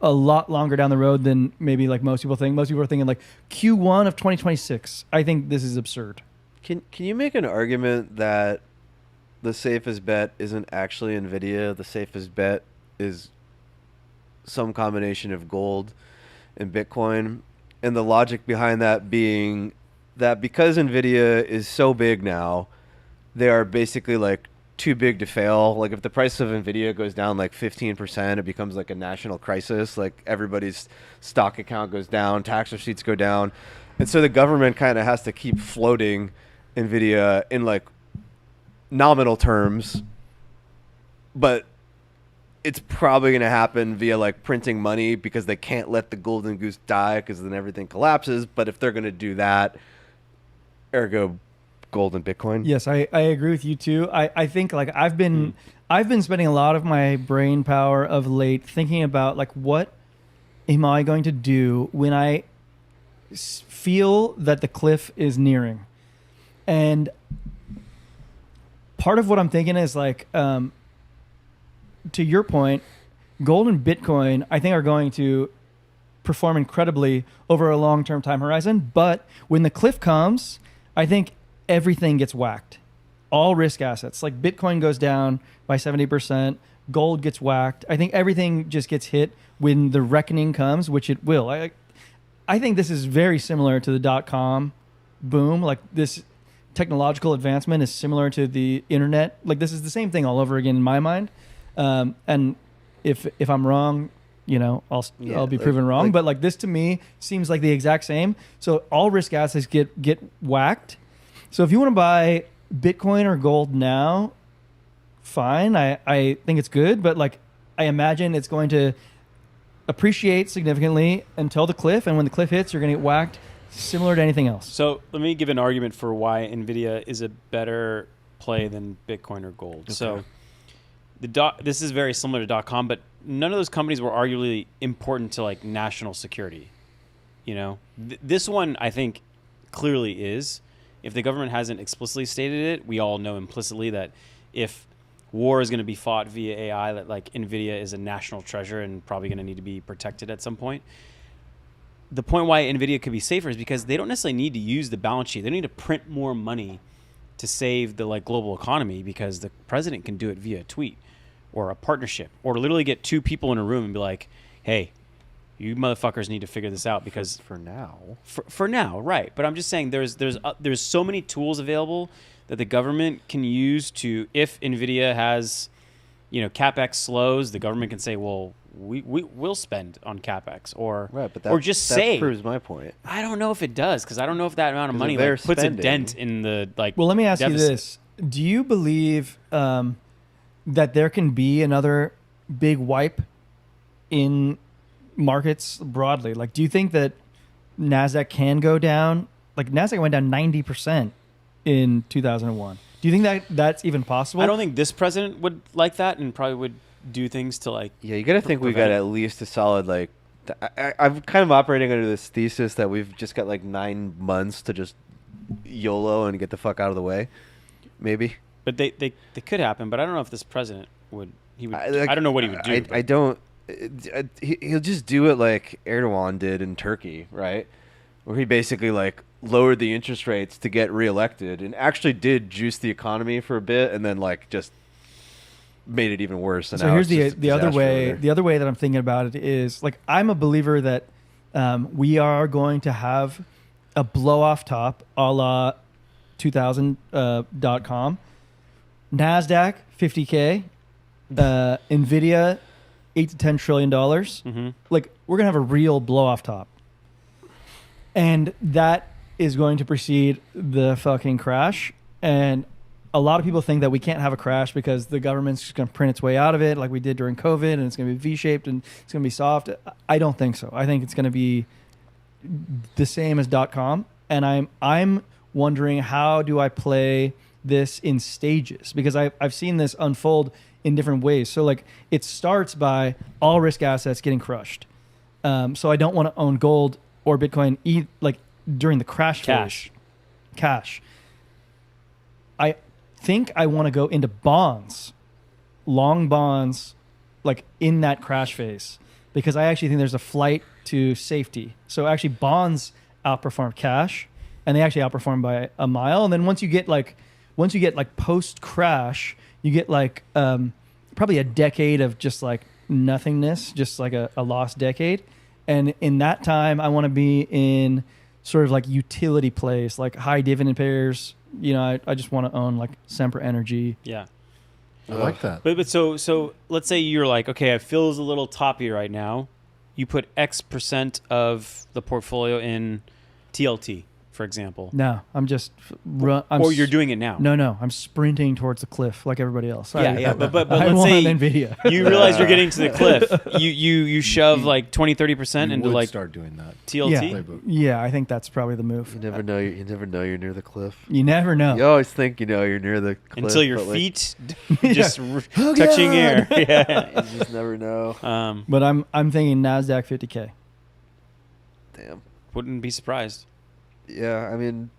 a lot longer down the road than maybe like most people think. Most people are thinking like Q1 of 2026. I think this is absurd. Can you make an argument that the safest bet isn't actually Nvidia? The safest bet is some combination of gold and Bitcoin, and the logic behind that being that because Nvidia is so big now, they are basically like too big to fail. Like if the price of Nvidia goes down like 15%, it becomes like a national crisis. Like everybody's stock account goes down, tax receipts go down, and so the government kind of has to keep floating Nvidia in like nominal terms, but it's probably going to happen via like printing money because they can't let the golden goose die because then everything collapses. But if they're going to do that, ergo gold and Bitcoin. Yes, I agree with you too. I think like I've been spending a lot of my brain power of late thinking about like what am I going to do when I feel that the cliff is nearing. And part of what I'm thinking is like, to your point, gold and Bitcoin, I think are going to perform incredibly over a long-term time horizon. But when the cliff comes, I think everything gets whacked. All risk assets, like Bitcoin goes down by 70%, gold gets whacked. I think everything just gets hit when the reckoning comes, which it will. I think this is very similar to the .com boom. Like this technological advancement is similar to the internet. Like this is the same thing all over again in my mind. And if I'm wrong, you know, I'll be proven wrong. But like this to me seems like the exact same. So all risk assets get whacked. So if you want to buy Bitcoin or gold now, fine. I think it's good, but like I imagine it's going to appreciate significantly until the cliff, and when the cliff hits, you're going to get whacked. Similar to anything else. So let me give an argument for why Nvidia is a better play than Bitcoin or gold. Okay. So this is very similar to .com, but none of those companies were arguably important to like national security. You know, this one I think clearly is. If the government hasn't explicitly stated it, we all know implicitly that if war is going to be fought via AI, that like Nvidia is a national treasure and probably going to need to be protected at some point. The point why Nvidia could be safer is because they don't necessarily need to use the balance sheet. They don't need to print more money to save the like global economy, because the president can do it via a tweet or a partnership, or literally get two people in a room and be like, hey, you motherfuckers need to figure this out, because for now, for now, right? But I'm just saying there's so many tools available that the government can use to, if Nvidia has, you know, CapEx slows, the government can say, well, we'll spend on CapEx, or right, but or just say. That proves my point. I don't know if it does, because I don't know if that amount of money like, puts a dent in the like. Well, let me ask deficit. you this: do you believe that there can be another big wipe in markets broadly? Like, do you think that Nasdaq can go down? Like, Nasdaq went down 90% in 2001. Do you think that that's even possible? I don't think this president would like that, and probably would do things to like. Yeah, you got to think we got at least a solid like. I'm kind of operating under this thesis that we've just got like 9 months to just YOLO and get the fuck out of the way, maybe. But they could happen, but I don't know if this president would. He would. I don't know what he would do. I don't. He'll just do it like Erdogan did in Turkey, right? Where he basically like lowered the interest rates to get reelected and actually did juice the economy for a bit, and then like just made it even worse. And so now here's it's the other way. The other way that I'm thinking about it is like I'm a believer that we are going to have a blow off top, a la 2000.com. Nasdaq 50K, Nvidia $8 to $10 trillion. Mm-hmm. Like we're gonna have a real blow off top, and that is going to precede the fucking crash. And a lot of people think that we can't have a crash because the government's just going to print its way out of it like we did during COVID, and it's going to be V-shaped and it's going to be soft. I don't think so. I think it's going to be the same as .com, and I'm wondering, how do I play this in stages? Because I've seen this unfold in different ways. So like it starts by all risk assets getting crushed. So I don't want to own gold or Bitcoin like during the crash phase. Cash. I think I want to go into bonds, long bonds, like in that crash phase, because I actually think there's a flight to safety. So actually bonds outperform cash, and they actually outperform by a mile. And then once you get like post crash, you get like probably a decade of just like nothingness, just like a lost decade. And in that time, I want to be in sort of like utility plays, like high dividend payers. You know, I just want to own like Semper Energy. Yeah. I like that. But so let's say you're like, okay, it feels a little toppy right now. You put X% of the portfolio in TLT, for example. No, I'm just or you're doing it now. No, I'm sprinting towards the cliff like everybody else. Yeah. But I let's want say Nvidia. you realize you're getting to the cliff. You shove like 20-30% You into would like start doing that. TLT. Yeah, I think that's probably the move. You never know. You never know you're near the cliff. You never know. You always think you know you're near the cliff Until your but, like, feet just touching air. Yeah. you just never know. But I'm thinking Nasdaq 50K. Damn. Wouldn't be surprised. Yeah, I mean,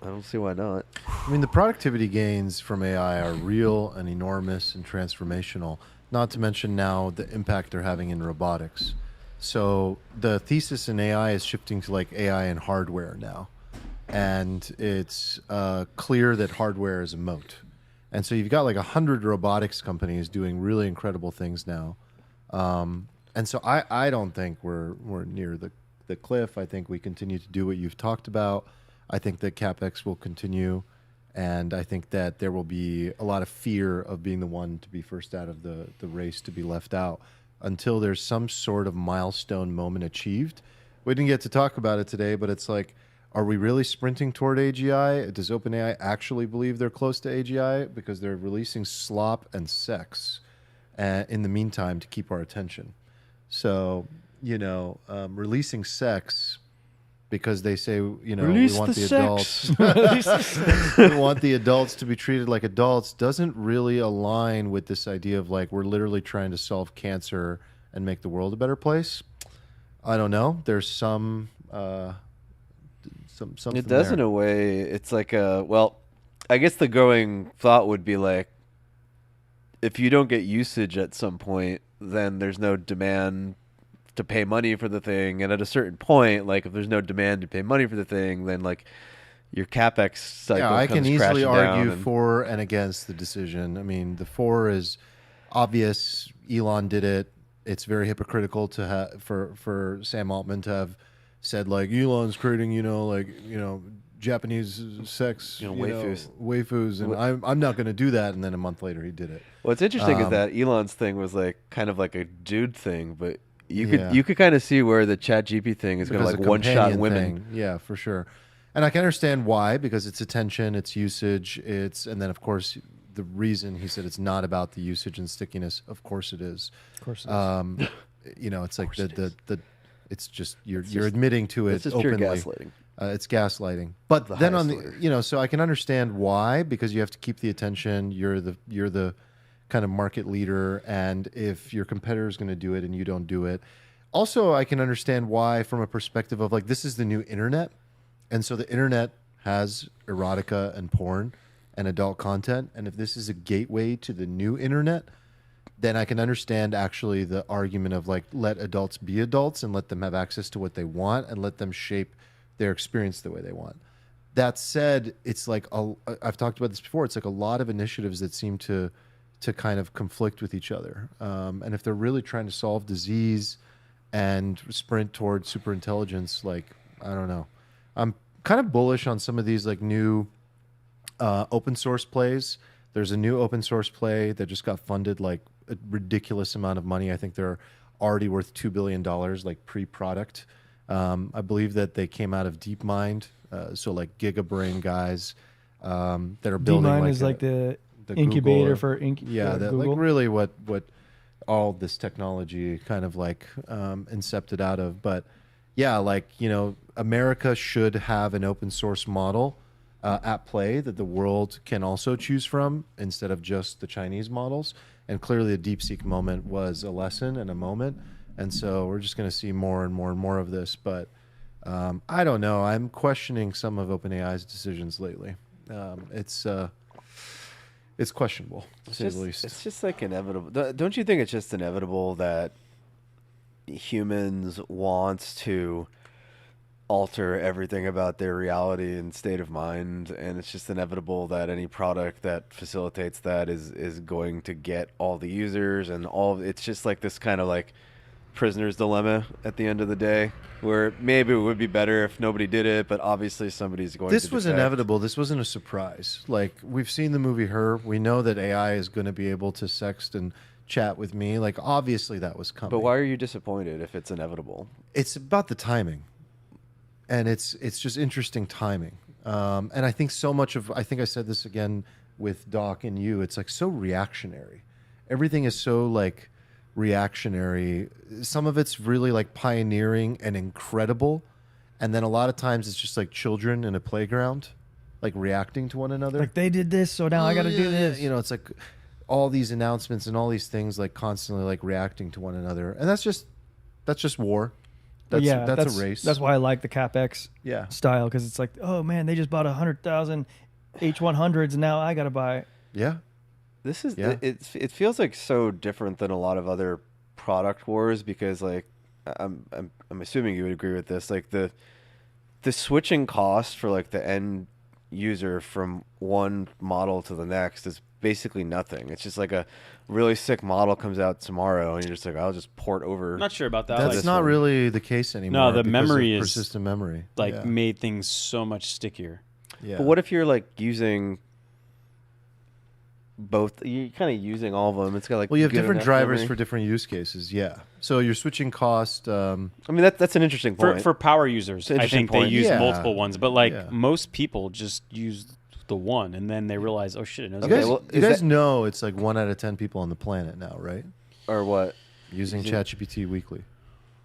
I don't see why not. I mean, the productivity gains from AI are real and enormous and transformational, not to mention now the impact they're having in robotics. So the thesis in AI is shifting to like AI and hardware now. And it's clear that hardware is a moat. And so you've got like 100 robotics companies doing really incredible things now. And so I don't think we're near the cliff. I think we continue to do what you've talked about. I think that CapEx will continue, and I think that there will be a lot of fear of being the one to be first out of the race, to be left out, until there's some sort of milestone moment achieved. We didn't get to talk about it today, but it's like, are we really sprinting toward AGI? Does OpenAI actually believe they're close to AGI? Because they're releasing slop and sex in the meantime to keep our attention. So, you know, releasing sex because they say, you know, we want the adults. We want the adults to be treated like adults doesn't really align with this idea of like we're literally trying to solve cancer and make the world a better place. I don't know. There's something It does there. in a way. It's like well, I guess the going thought would be like, if you don't get usage at some point, then there's no demand to pay money for the thing, and at a certain point, like if there's no demand to pay money for the thing, then like your CapEx cycle I comes can easily crashing argue down and- for and against the decision. I mean, the for is obvious. Elon did it. It's very hypocritical to have for Sam Altman to have said like Elon's creating, Japanese sex, waifus, and I'm not going to do that. And then a month later, he did it. What's interesting is that Elon's thing was like kind of like a dude thing, but you could kind of see where the ChatGPT thing is going to like one shot women. Thing. Yeah, for sure. And I can understand why, because it's attention, it's usage, and then of course the reason he said it's not about the usage and stickiness. Of course it is. Of course it is. It's like it's just you're admitting to it It's just openly. pure gaslighting. It's gaslighting. But The then highest on the so I can understand why, because you have to keep the attention. You're the kind of market leader, and if your competitor is going to do it and you don't do it. Also, I can understand why from a perspective of like this is the new internet, and so the internet has erotica and porn and adult content, and if this is a gateway to the new internet, then I can understand actually the argument of like let adults be adults and let them have access to what they want and let them shape their experience the way they want. That said, it's like I've talked about this before. It's like a lot of initiatives that seem to kind of conflict with each other. And if they're really trying to solve disease and sprint towards super intelligence, like, I don't know. I'm kind of bullish on some of these like new open source plays. There's a new open source play that just got funded like a ridiculous amount of money. I think they're already worth $2 billion, like pre-product. I believe that they came out of DeepMind. So like GigaBrain guys that are building. DeepMind like is like the the incubator Google, for yeah, that, Google. like really what all this technology kind of like incepted out of. But yeah, like, you know, America should have an open source model at play that the world can also choose from instead of just the Chinese models. And clearly the DeepSeek moment was a lesson and a moment. And so we're just going to see more and more and more of this. But I don't know. I'm questioning some of OpenAI's decisions lately. It's questionable, to say the least. It's just like inevitable. Don't you think it's just inevitable that humans want to alter everything about their reality and state of mind, and it's just inevitable that any product that facilitates that is going to get all the users and all. It's just like this kind of like prisoner's dilemma at the end of the day, where maybe it would be better if nobody did it, but obviously somebody's going to This was detect. inevitable. This wasn't a surprise. Like, we've seen the movie Her. We know that AI is going to be able to sext and chat with me. Like, obviously that was coming. But why are you disappointed if it's inevitable? It's about the timing. And it's just interesting timing. And I think so much of, I think I said this again with Doc and you, it's like so reactionary. Everything is so like reactionary. Some of it's really like pioneering and incredible. And then a lot of times it's just like children in a playground, like reacting to one another. Like, they did this, so now I got to do this. You know, it's like all these announcements and all these things like constantly like reacting to one another. And that's just war. That's a race. That's why I like the CapEx Yeah. style, because it's like, oh man, they just bought 100,000 H100s, and now I got to buy. Yeah. This is Yeah. it feels like so different than a lot of other product wars, because like I'm assuming you would agree with this, like the switching cost for like the end user from one model to the next is basically nothing. It's just like a really sick model comes out tomorrow and you're just like, I'll just port over. I'm not sure about that. That's Like, not really the case anymore. the because memory of is, persistent memory. like Yeah. made things so much stickier. Yeah. But what if you're like using both? You're kind of using all of them. It's got like, Well, you have good different enough drivers memory. for different use cases. Yeah. So your switching cost. I mean, that's an interesting point. For power users, It's an I interesting think they point. use Yeah. multiple ones, but like Yeah. most people just use the one, and then they realize, oh shit, it knows You Okay, guys, well, you is guys that- know it's like 1 out of 10 people on the planet now, right? Or what? Using Using- ChatGPT weekly.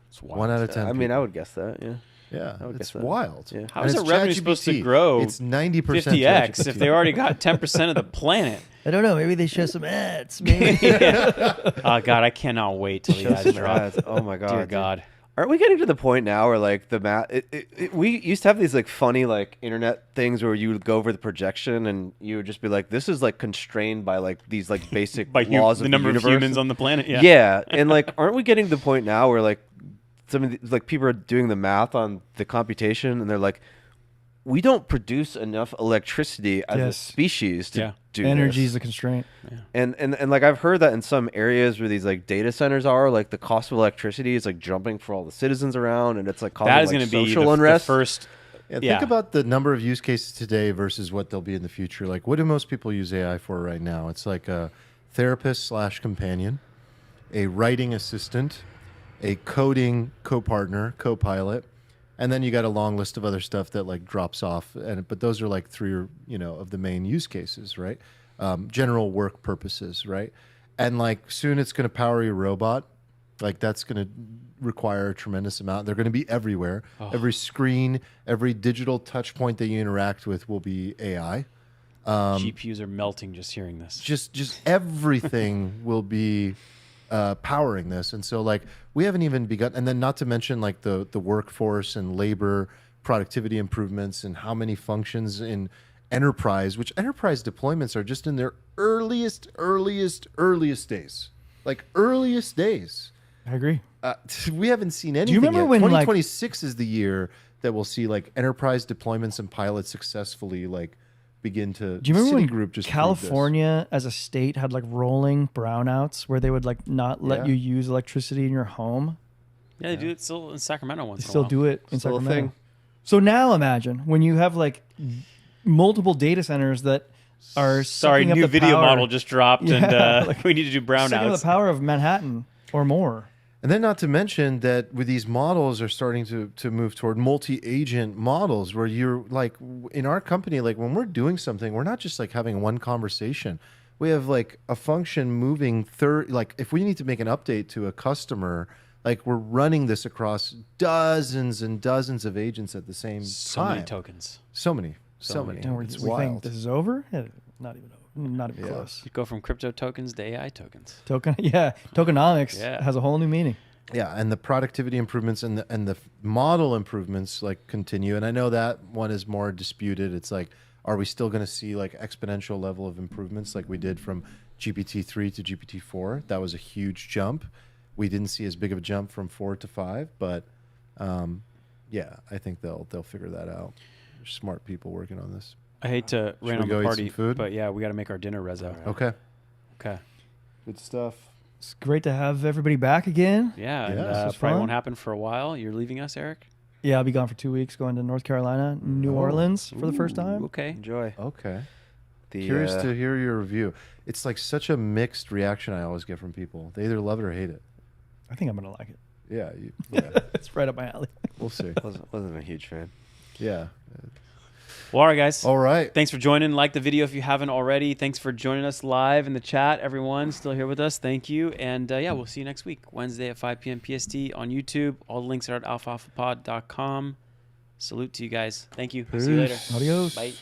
It's wild. 1 out of 10. I mean, I people. would guess that. Yeah. Yeah, I would it's guess that. wild. Yeah. How And is it's the revenue supposed to ChatGPT. grow It's 90% 50x if ChatGPT. they already got 10% of the planet? I don't know. Maybe they show some ads. Maybe. Oh god, I cannot wait till you guys drop. Oh my god. Dear dude. God. Aren't we getting to the point now where like the math? We used to have these like funny like internet things where you would go over the projection and you would just be like, this is like constrained by like these like basic By laws the of number the of universe. humans on the planet. Yeah. Yeah, and like, aren't we getting to the point now where like some of the, like people are doing the math on the computation and they're like, we don't produce enough electricity as a Yes. species to Yeah. do Energy is this. a constraint. And like I've heard that in some areas where these like data centers are, like the cost of electricity is like jumping for all the citizens around, and it's like causing That is like, going to be social the unrest. first. Yeah, Yeah. think about the number of use cases today versus what they'll be in the future. Like, what do most people use AI for right now? It's like a therapist / companion, a writing assistant, a coding co-partner, co-pilot, and then you got a long list of other stuff that like drops off. But those are like 3 of the main use cases, right? General work purposes, right? And like soon it's going to power your robot. Like that's going to require a tremendous amount. They're going to be everywhere. Every screen, every digital touch point that you interact with will be AI. GPUs are melting just hearing this. Just everything will be powering this. And so like we haven't even begun. And then not to mention like the workforce and labor productivity improvements and how many functions in enterprise, which enterprise deployments are just in their earliest days. Like earliest days. I agree. We haven't seen anything remember yet. when, like- 2026 is the year that we'll see like enterprise deployments and pilots successfully like begin to. Do you remember when Citigroup just proved this. California as a state had like rolling brownouts where they would like not let Yeah. you use electricity in your home? Yeah, they do it still in Sacramento once. They still do it in Still a Sacramento. thing. So now imagine when you have like multiple data centers that are Sorry, sucking up new the video power. model just dropped, Yeah, and like, we need to do sucking up brownouts. the power of Manhattan or more. And then not to mention that with these models are starting to move toward multi-agent models where you're like in our company, like when we're doing something, we're not just like having one conversation. We have like a function moving like if we need to make an update to a customer, like we're running this across dozens and dozens of agents at the same So time. many tokens. So many. And we It's think wild. this is over? Yeah, not even over. Not even Yeah. close. You go from crypto tokens to AI tokens. Tokenomics Yeah. has a whole new meaning. Yeah, and the productivity improvements and the model improvements like continue. And I know that one is more disputed. It's like, are we still going to see like exponential level of improvements like we did from GPT-3 to GPT-4? That was a huge jump. We didn't see as big of a jump from 4 to 5, but yeah, I think they'll figure that out. There's smart people working on this. I hate to we rain on go the eat party, some food? but yeah, we got to make our dinner, Rezo. Okay, Okay. good stuff. It's great to have everybody back again. Yeah, and, Yeah, this was probably fun. won't happen for a while. You're leaving us, Eric? Yeah, I'll be gone for 2 weeks, going to North Carolina, New Orleans for the first time. Okay. Enjoy. Okay. The, Curious to hear your review. It's like such a mixed reaction I always get from people. They either love it or hate it. I think I'm gonna like it. Yeah, yeah. It's right up my alley. We'll see. wasn't a huge fan. Yeah. Well, all right, guys. All right. Thanks for joining. Like the video if you haven't already. Thanks for joining us live in the chat, everyone. Still here with us. Thank you. And yeah, we'll see you next week, Wednesday at 5 p.m. PST on YouTube. All the links are at alfalfapod.com. Salute to you guys. Thank you. See you later. Peace. Adios. Bye.